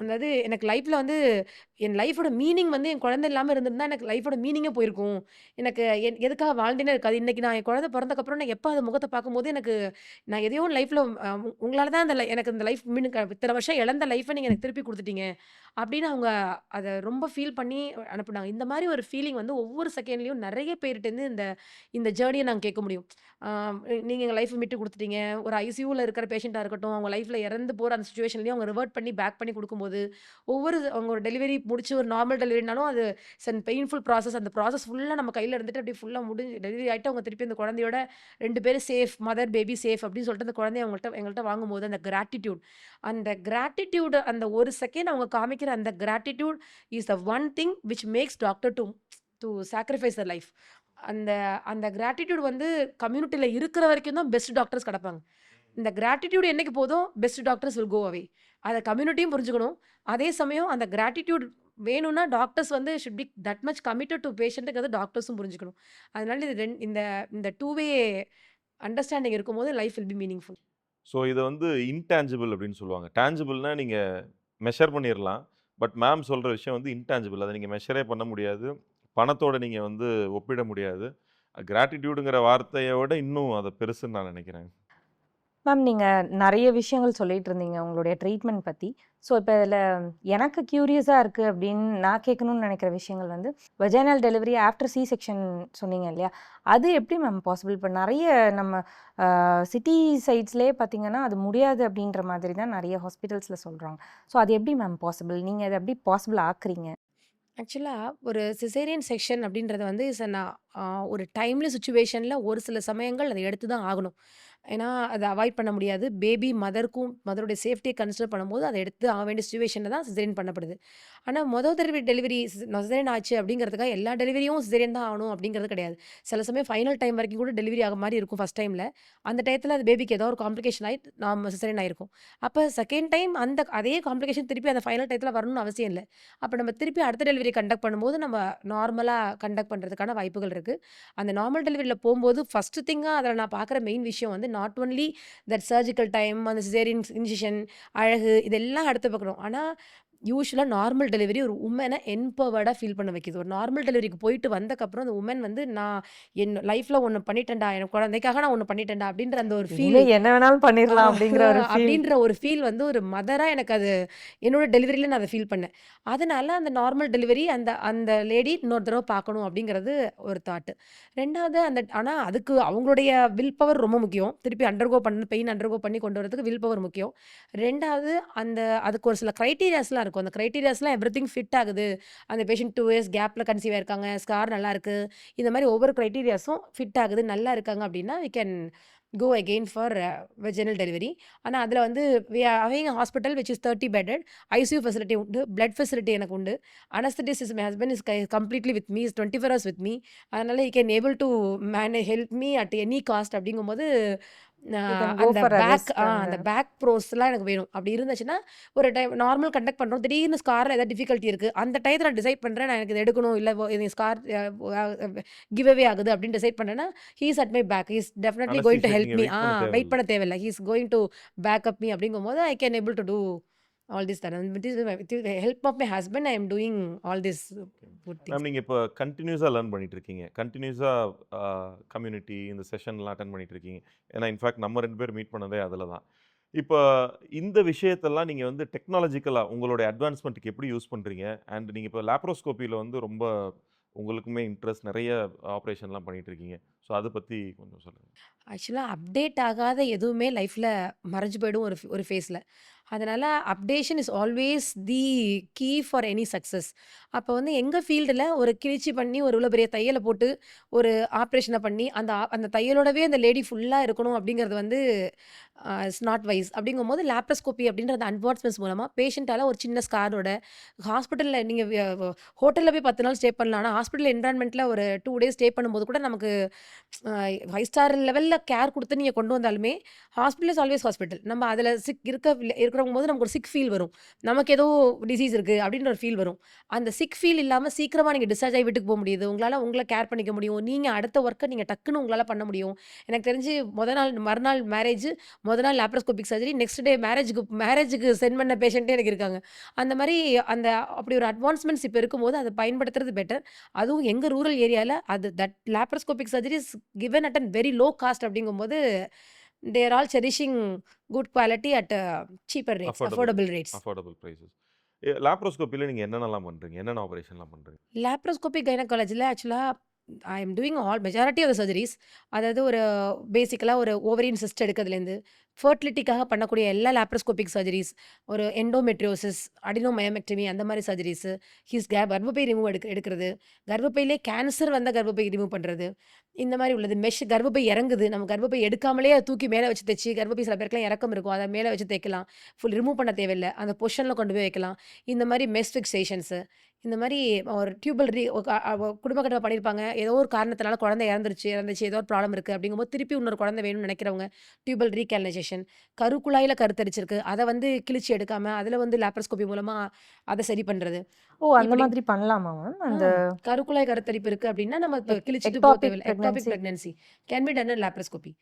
அதாவது எனக்கு லைஃப்ல வந்து என் லைஃபோட மீனிங் வந்து என் குழந்தை இல்லாம இருந்திருந்தா எனக்கு லைஃபோட மீனிங்கே போயிருக்கும். எனக்கு எதுக்காக வாழ்ந்தேனே இருக்காது. இன்னைக்கு நான் என் குழந்தை பொறந்ததுக்கப்புறம் நான் எப்ப அது முகத்த பார்க்கும்போது எனக்கு நான் எதையோ லைஃப்ல உங்களால தான் அந்த எனக்கு இந்த லைஃப் மீனிங் இத்தன வருஷம் இழந்த லைஃப்ப நீங்க எனக்கு திருப்பி குடுத்துட்டீங்க. அப்படின்னு அவங்க அத ரொம்ப ஃபீல் பண்ணி அனுப்புனாங்க. இந்த மாரி ஒரு ஃபீலிங் வந்து ஒவ்வொரு செகண்ட்லயும் நெறைய பேர்ட்டருந்து இந்த இந்த ஜர்னிய நாங்க கேட்க முடியும். ஆ நீங்க எங்க லைஃப்ப மீட்டு குடுத்துட்டீங்க. ஒரு ஐசியூல இருக்கிற பேஷண்ட்டா இருக்கட்டும், அவங்க லைஃப்ல இறந்து போற அந்த சிச்சுவேஷன்லயும் அவங்க ரிவர்ட் பண்ணி பேக் பண்ணி குடுக்கும்போது, அவங்க ஒரு டெலிவரி முடிச்சு ஒரு நார்மல் டெலிவரினாலும் அது பெயின்ஃபுல் ப்ராசஸ். அந்த ப்ராசஸ் ஃபுல்லா நம்ம கையில இருந்துட்டு அப்படியே ஃபுல்லா முடிஞ்சு டெலிவரி ஆயிட்டு அவங்க திருப்பி அந்த குழந்தையோட 2 பேரும் சேஃப், மதர், பேபி சேஃப் அப்படின்னு சொல்லிட்டு அந்த குழந்தைய எங்கள்ட்ட வாங்கும்போது அந்த கிராட்டிட்யூட் அந்த ஒரு செகண்ட் அவங்க காமிக்கிற அந்த gratitude is the one thing which makes doctor to to sacrifice Dhar life. அந்த அந்த கிராட்டிட்யூட் வந்து கம்யூனிட்டில இருக்கிற வரைக்கும் தான் பெஸ்ட் டாக்டர்ஸ் கிடப்பாங்க. இந்த கிராட்டிட்யூட் என்னைக்கு போதோ பெஸ்ட் டாக்டர்ஸ் வில் கோ அவே. அத கம்யூனிட்டியும் புரிஞ்சுக்கணும். அதே சமயம் அந்த கிராட்டிட்யூட் வேணும்னா டாக்டர்ஸ் வந்து should be that much committed to பேஷண்ட்ங்கிறத டாக்டர்ஸும் புரிஞ்சுக்கணும். அதனால இது இந்த இந்த டூ வே அண்டர்ஸ்டாண்டிங் இருக்கும்போது life will be meaningful. So இத வந்து இன்டான்ஜிபிள் அப்படின்னு சொல்லுவாங்க. டான்ஜிபிள்னா நீங்க மெஷர் பண்ணிறலாம். பட் மேம் சொல்ற விஷயம் வந்து இன்டான்ஜிபிள். அத நீங்க மெஷரே பண்ண முடியாது. பணத்தோட நீங்க வந்து ஒப்பிட முடியாது. கிராட்டிட்யூடுங்கிற வார்த்தைய விட இன்னும் அது பெருசுன்னு நான் நினைக்கிறேன். மேம், நீங்க நெறைய விஷயங்கள் சொல்லிட்டு இருந்தீங்க உங்களுடைய ட்ரீட்மெண்ட் பத்தி. ஸோ, இப்ப இதுல எனக்கு கியூரியஸா இருக்கு அப்படின்னு நான் கேட்கணும்னு நெனைக்கிற விஷயங்கள் வந்து, vaginal delivery after C section சொன்னீங்க இல்லையா? அது எப்படி மேம் பாசிபிள்? இப்ப நெறைய நம்ம சிட்டி சைட்ஸ்லயே பார்த்தீங்கன்னா, அது முடியாது அப்படின்ற மாதிரி தான் நெறைய ஹாஸ்பிட்டல்ஸ்ல சொல்றாங்க. ஸோ, அது எப்படி மேம் பாசிபிள்? நீங்க அத எப்படி பாசிபிள் ஆக்குறீங்க? ஆக்சுவலா ஒரு சிசேரியன் செக்ஷன் அப்படின்றது வந்து இஸ் அன் ஒரு டைம்லி சிச்சுவேஷன்ல ஒரு சில சமயங்கள் அத எடுத்து தான் ஆகணும். ஏன்னா, அத அவாய்ட் பண்ண முடியாது. பேபி மதருடைய சேஃப்டிய கன்சிடர் பண்ணும்போது அத எடுத்து ஆக வேண்டிய சிச்சுவேஷன்ல தான் சிசேரியன் பண்ணப்படுது. ஆனா, தடவை டெலிவரி சிசேரியன் ஆச்சு அப்படிங்கிறதுக்காக எல்லா டெலிவரியும் சிசேரியன் தான் ஆகணும் அப்படிங்கிறது கிடையாது. சில சமயம் ஃபைனல் டைம் வரைக்கும் கூட டெலிவரி ஆக மாரி இருக்கும் ஃபர்ஸ்ட் டைம்ல. அந்த டயத்துல அது பேபிக்கு ஏதோ ஒரு காம்ப்ளிகேஷன் ஆயி நாம சிசேரியன் ஆயிருக்கும். அப்ப செகண்ட் டைம் அந்த அதே காம்ப்ளிகேஷன் திருப்பி அந்த ஃபைனல் டயத்துல வரணும்னு அவசியம் இல்ல. அப்ப நம்ம திருப்பி அடுத்த டெலிவரி கண்டக்ட் பண்ணும்போது நம்ம நார்மலா கண்டக்ட் பண்றதுக்கான வாய்ப்புகள் இருக்கு. அந்த நார்மல் டெலிவரில போம்போது ஃபர்ஸ்ட் திங்கா அதில நான் பார்க்குற மெயின் விஷயம் வந்து not only that surgical time, அந்த சிசேரியன் இன்சிஷன், அழகு இதெல்லாம் அடுத்து பார்க்கணும். ஆனா, யூசுவலா நார்மல் டெலிவரி ஒரு வுமன எம்பவர்டா ஃபீல் பண்ண வைக்குது. ஒரு நார்மல் டெலிவரிக்கு போயிட்டு வந்தக்கப்புறம் அந்த வுமன் வந்து நான் என் லைஃப்ல ஒண்ணு பண்ணிட்டேன்டா, என் குழந்தைக்காக நான் ஒண்ணு பண்ணிட்டேன்டா அப்படின்ற அந்த ஒரு இனிமே ஃபீல் என்ன வேணாலும் பண்ணிரலாம் அப்படிங்கிற ஒரு ஃபீல். அப்படின்ற ஒரு ஃபீல் வந்து ஒரு மதரா எனக்கு அது என்னோட டெலிவரியில நான் அத ஃபீல் பண்ணேன். அதனால அந்த நார்மல் டெலிவரி அந்த அந்த லேடி இன்னொரு தடவ பார்க்கணும் அப்படிங்கிறது ஒரு தாட். 2வது ஆனா அதுக்கு அவங்களுடைய வில் பவர் ரொம்ப முக்கியம். திருப்பி பெயின் அண்டர்கோ பண்ணி கொண்டு வரதுக்கு வில் பவர் முக்கியம். 2வது அதுக்கு ஒரு சில கிரைட்டீரியாஸ்லாம் இருக்கும். அந்த கிரைட்டீரியாஸ்லாம் எவ்ரிதிங் ஃபிட் ஆகுது. அந்த பேஷண்ட் 2 இயர்ஸ் கேப்ல கன்சீவ் ஆயிருக்காங்க. ஸ்கார் நல்லா இருக்கு. இந்த மாரி ஒவ்வொரு கிரைட்டீரியாஸும் ஃபிட் ஆகுது. நல்லா இருக்காங்க அப்படின்னா, we can go again for vaginal delivery. ஆனா, அதில வந்து we are having a hospital which is 30 bedded. ICU facility உண்டு. பிளட் ஃபெசிலிட்டி எனக்கு உண்டு. Anaesthetist my husband is completely with me. Is 24 hours with me. அதனால he can able to help me at any cost அப்படிங்கும்போது, யூ கேன் கோ அந்த for a back rest and அந்த பேக் ப்ரோஸ்லாம் எனக்கு வேணும். அப்படி இருந்துச்சுன்னா, ஒரு டைம் நார்மல் கண்டக்ட் பண்றோம். திடீர்னு ஸ்கார்ல ஏதாவது டிஃபிகல்ட்டி இருக்கு. அந்த டயத்துல நான் டிசைட் பண்றேன். நான் எனக்கு இத எடுக்கணும். இல்ல இது ஸ்கார் கிவ் அவே ஆகுது அப்படின்னு டிசைட் பண்ணேன்னா, he is at my back. He is definitely going to அனஸ்தீசியாக்கு ஹெல்ப் நீங்க மீ. வெயிட் பண்ண வெயிட் தேவையில்ல. பண்ண தேவையில்ல. He is going to back up me அப்படிங்கும்போது, I can able to do all this with the help of my husband I am doing all this good ma'am things. நீங்க இப்ப கன்டினியூஸா லேர்ன் பண்ணிட்டு இருக்கீங்க. கன்டினியூஸா கம்யூனிட்டி இந்த செஷன்லாம் அட்டெண்ட் பண்ணிட்டு இருக்கீங்க. ஏன்னா இன்ஃபாக்ட் நம்ம 2 பேர் மீட் பண்ணதே அதுல தான். இப்ப இந்த விஷயத்தெல்லாம் நீங்க வந்து டெக்னாலஜிக்கலா உங்களுடைய அட்வான்ஸ்மென்ட்க்கு எப்படி யூஸ் பண்றீங்க? அண்ட் நீங்க இப்ப லேப்ரோஸ்கோப்பில வந்து ரொம்ப உங்களுக்குமே இன்ட்ரெஸ்ட் நெறைய ஆப்பரேஷன்லாம் பண்ணிட்டு இருக்கீங்க. ஸோ அத பத்தி கொஞ்சம் சொல்லுங்க. ஆக்சுவலா அப்டேட் ஆகாத எதுவுமே லைஃப்ல மறைஞ்சு போயிடும் ஒரு ஃபேஸ்ல. அதனால updation is always the key for any success. அப்போ வந்து எங்க ஃபீல்டுல ஒரு கிழிச்சி பண்ணி ஒரு இவ்வளோ பெரிய தையல போட்டு, ஒரு ஆப்ரேஷன பண்ணி, அந்த தையலோடவே அந்த லேடி ஃபுல்லா இருக்கணும் அப்படிங்கிறது வந்து இட்ஸ் நாட் வைஸ். அப்படிங்கும்போது லேப்ரோஸ்கோபி அப்படின்ற அந்த அட்வான்ஸ்மெண்ட்ஸ் மூலமா பேஷண்ட்டால ஒரு சின்ன ஸ்காரோட ஹாஸ்பிட்டல்ல நீங்க ஹோட்டல்ல போய் 10 நாள் ஸ்டே பண்ணலாம். ஆனா ஹாஸ்பிட்டல் என்விரான்மென்ட்ல ஒரு 2 டேஸ் ஸ்டே பண்ணும்போது கூட நமக்கு 5 ஸ்டார் லெவல்ல கேர் குடுத்து நீங்க கொண்டு வந்தாலுமே, ஹாஸ்பிட்டல் இஸ் ஆல்வேஸ் ஹாஸ்பிட்டல். நம்ம அதில இருக்கிறவங்கும்போது நமக்கு ஒரு சிக் ஃபீல் வரும். நமக்கு ஏதோ டிசீஸ் இருக்கு அப்படின்ற ஒரு ஃபீல் வரும். அந்த சிக் ஃபீல் இல்லாம சீக்கிரமா நீங்க டிஸ்சார்ஜ் ஆகி வீட்டுக்கு போ முடியுது. உங்களால உங்கள கேர் பண்ணிக்க முடியும். நீங்க அடுத்த ஒர்க்க நீங்க டக்குன்னு உங்களால பண்ண முடியும். எனக்கு தெரிஞ்சு மறுநாள் மேரேஜ், மொத நாள் லேப்ரோஸ்கோபிக் சர்ஜரி, நெக்ஸ்ட் டே மேரேஜுக்கு சென்ட் பண்ண பேஷண்ட்டே எனக்கு இருக்காங்க. அந்த மாரி அப்படி ஒரு அட்வான்ஸ்மெண்ட்ஸ் இப்ப இருக்கும்போது அத பயன்படுத்துறது பெட்டர். அதுவும் எங்க ரூரல் ஏரியால that laparoscopic surgery is given at an very low cost அப்படிங்கும்போது, they are all cherishing good quality at cheaper rates, affordable affordable rates. Affordable prices. லேப்ரோஸ்கோப்பில நீங்க என்னென்னலாம் பண்றீங்க? என்னென்ன ஆப்பரேஷன்லாம் பண்றீங்க? லேப்ரோஸ்கோபிக் கைனகாலஜில actually I am doing majority of the surgeries. அதாவது ஒரு பேசிக்கலா ஒரு ஓவரியன் சிஸ்ட் எடுக்கிறதுலேருந்து, ஃபெர்டிலிட்டிக்காக பண்ணக்கூடிய எல்லா லேப்ரோஸ்கோபிக் சர்ஜரிஸ், ஒரு எண்டோமெட்ரியோசிஸ், அடினோமயோமெக்டமி அந்த மாரி சர்ஜரிஸு, கர்ப்பப்பை ரிமூவ் எடுக்கிறது, கர்ப்பப்பையிலே கேன்சர் வந்தா கர்ப்பப்பை ரிமூவ் பண்றது, இந்த மாரி உள்ளது. கர்ப்பப்பை இறங்குது, நம்ம கர்ப்பப்பை எடுக்காமலே அத தூக்கி மேல வச்சு தச்சு, கர்ப்பப்பை சில பேருக்குலாம் இறக்கம் இருக்கும். அத மேல வச்சு தைக்கலாம். ரிமூவ் பண்ண தேவையில்ல. அந்த பொசிஷன்ல கொண்டு போய் வைக்கலாம். இந்த மாரி மெஷ் ஃபிக்சேஷன்ஸு, இந்த மாரி ஒரு டியூபல் குடும்ப கட்டுப்பாடு பண்ணியிருப்பாங்க. ஏதோ ஒரு காரணத்தினால குழந்தை இறந்துருச்சு, ஏதோ ஒரு ப்ராப்ளம் இருக்கு அப்படிங்கும்போது, திருப்பி இன்னொரு குழந்தை வேணும்னு நினைக்கிறவங்க, டியூபல் ரீகாலனைசேஷன். கருக்குழாயில கருத்தரிச்சிருக்கு. அத வந்து கிழிச்சு எடுக்காம, அதில வந்து லேப்ரோஸ்கோபி மூலமா அத சரி பண்றது. ஓ! அந்த இப்படி மாதிரி பண்ணலாமா மேம்? அந்த கருக்குழாய் கருத்தரிப்பு இருக்கு அப்படின்னா, நம்ம இப்ப கிழிச்சிட்டு போ எக்டாபிக் தேவையில்ல. Ectopic pregnancy. Pregnancy can be done in laparoscopy.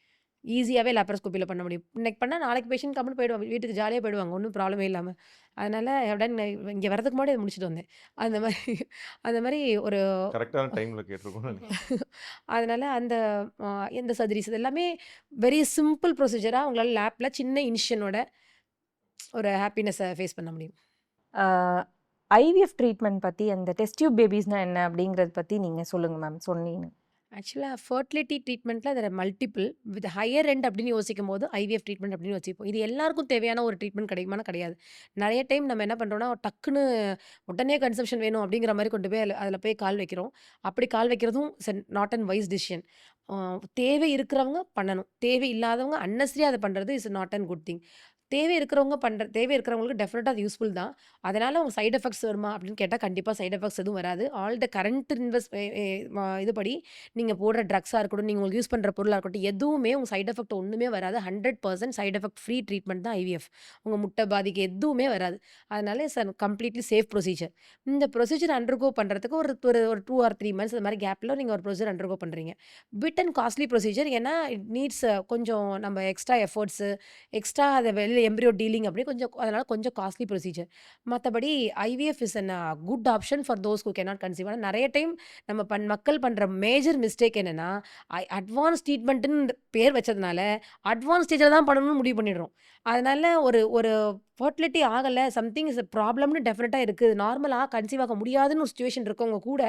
ஈஸியாவே லேப்ரோஸ்கோபில பண்ண முடியும். இன்னைக்கு பண்ணா நாளைக்கு பேஷண்ட் கம்முனு போயிடுவாங்க. வீட்டுக்கு ஜாலியா போயிடுவாங்க. ஒண்ணும் ப்ராப்ளமே இல்லாம. அதனால உடனே இங்க வரதுக்கு முன்னாடி அத முடிச்சுட்டு வந்தேன். அந்த மாரி அந்த மாரி ஒரு கரெக்ட்டான டைம்ல கேட்டிருக்கோம்னு நினைக்கிறேன். அதனால அந்த இந்த சர்ஜரிஸ் இது எல்லாமே வெரி சிம்பிள் ப்ரொசீஜரா உங்களால லேப்ல சின்ன இனிஷியனோட ஒரு ஹேப்பினஸ ஃபேஸ் பண்ண முடியும். ஐவிஎஃப் ட்ரீட்மெண்ட் பத்தி, அந்த டெஸ்ட் டியூப் பேபீஸ்னா என்ன அப்படிங்கிறத பத்தி நீங்க சொல்லுங்க மேம். சொன்னீங்க. ஆக்சுவலா ஃபெர்டிலிட்டி ட்ரீட்மெண்ட்ல there are multiple. With higher end அப்படின்னு யோசிக்கும்போது ஐவிஎஃப் ட்ரீட்மெண்ட் அப்படின்னு வச்சுப்போம். இது எல்லாருக்கும் தேவையான ஒரு ட்ரீட்மெண்ட் கிடைக்குமானா கிடையாது. நெறைய டைம் நம்ம என்ன பண்றோம்னா, டக்குன்னு உடனே கன்செப்ஷன் வேணும் அப்படிங்கிற மாரி கொண்டு போய் அதில போய் கால் வைக்கிறோம். அப்படி கால் வைக்கிறதும் நாட் அன் வைஸ் டிசிஷன். அ தேவை இருக்கிறவங்க பண்ணணும். தேவை இல்லாதவங்க அன்னெசரியா அத பண்றது is not an good thing. தேவை இருக்கிறவங்களுக்கு டெஃபினட்டா அது யூஸ்ஃபுல் தான். அதனால உங்க சைட் எஃபெக்ட்ஸ் வருமா அப்படின்னு கேட்டா, கண்டிப்பா சைட் எஃபெக்ட்ஸ் எதுவும் வராது. ஆல் த கரண்ட் இன்வெஸ்ட் எ எ ம இதுபடி நீங்க போடுற ட்ரக்ஸா இருக்கட்டும், நீங்க உங்களுக்கு யூஸ் பண்ற பொருளா இருக்கட்டும், எதுவுமே உங்க சைட் எஃபெக்ட் ஒண்ணுமே வராது. 100% சைட் எஃபெக்ட் ஃப்ரீ ட்ரீட்மெண்ட் தான் ஐவிஎஃப். உங்க முட்டை பாதிக்க எதுவுமே வராது. அதனால இட்ஸ் கம்ப்ளீட்லி சேஃப் ப்ரொசீஜர். இந்த ப்ரொசீஜர் அண்டர்கோ பண்றதுக்கு ஒரு ஒரு ஒரு 2 ஆர் 3 மந்த்ஸ் இந்த மாரி கேப்ல நீங்க ஒரு ப்ரொசீஜர் அண்டர்கோ பண்றீங்க. Bit and costly procedure. ஏன்னா இட் நீட்ஸ் கொஞ்சம் நம்ம எக்ஸ்ட்ரா எஃபோர்ட்ஸ், எக்ஸ்ட்ரா அத வெளில எம்ப்ரியோ டீலிங் அப்படி அதனால கொஞ்சம் காஸ்ட்லி ப்ரொசீஜர். மத்தபடி IVF is good option for those who cannot conceive. ஆனா நெறைய டைம் நம்ம மக்கள் பண்ற மேஜர் மிஸ்டேக் என்னன்னா, அட்வான்ஸ் ட்ரீட்மெண்ட்ன்னு பேர் வச்சதுனால, அட்வான்ஸ் ஸ்டேஜ்ல தான் பண்ணணும்னு முடிவு பண்ணிடுறோம். அதனால ஒரு ஒரு ஃபெர்டிலிட்டி ஆகல, சம்திங் இஸ் ப்ராப்ளம்னு டெஃபினட்டா இருக்கு. நார்மலா கன்சீவ் ஆக முடியாதுன்னு ஒரு சிச்சுவேஷன் இருக்கவங்க கூட,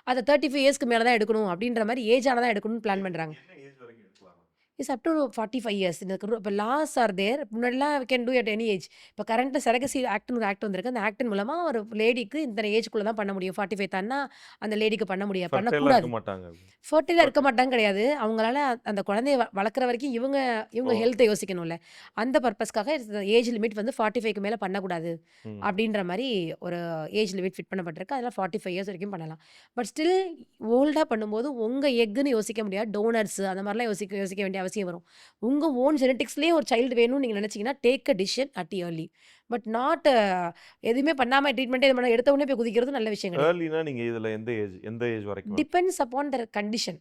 அத 35 இயர்ஸ்க்கு மேல தான் எடுக்கணும் அப்படின்ற மாரி ஏஜ் ஆனா தான் எடுக்கணும்னு பிளான் பண்றாங்க. என்ன ஏஜ் வரைக்கும் எடுக்கலாம்? It's up to 45 years. இப்ப லாஸ் ஆர் தேர். முன்னாடிலாம் we can do at any age. இப்ப கரண்ட்ல சரகசி ஆக்ட்ன்னு ஒரு ஆக்ட் வந்திருக்கு. அந்த ஆக்ட் மூலமா ஒரு லேடிக்கு இத்தனை ஏஜ்க்குள்ள தான் பண்ண முடியும். 45 தாண்டுனா அந்த லேடிக்கு ஃபெர்டைலா இருக்க பண்ணக்கூடாது. மாட்டாங்க. ஃபெர்டைலா இருக்க ஃபெர்டைல் மாட்டாங்க கிடையாது. அவங்களால அந்த குழந்தைய வளர்க்குற வரைக்கும் இவங்க ஓ! ஹெல்த்த யோசிக்கணும்ல. அந்த பர்ப்பஸ்க்காக ஏஜ் லிமிட் வந்து 45க்கு மேல பண்ணக்கூடாது. ம். அப்படின்ற மாரி ஒரு ஏஜ் லிமிட் ஃபிட் பண்ணப்பட்டிருக்கு. அதெல்லாம் 45 இயர்ஸ் வரைக்கும் பண்ணலாம். பட் ஸ்டில் ஓல்டா பண்ணும்போது உங்க எக்குன்னு யோசிக்க முடியாது. டோனர்ஸ் அந்த மாரிலாம் யோசிக்க வேண்டிய அவசியம் வரும். உங்க ஓன் ஜெனடிக்ஸ்லயே ஒரு சைல்டு வேணும்னு நீங்க நினைச்சீங்கன்னா, take a decision at early. But not எதுவுமே பண்ணாம ட்ரீட்மெண்ட்டே இது பண்ண எடுத்த உடனே போய் குதிக்கிறது நல்ல விஷயம் கிடையாது. ஏர்லினா நீங்க இதுல எந்த ஏஜ் வரைக்கும்? டிபெண்ட்ஸ் அப்பான் தர் கண்டிஷன்.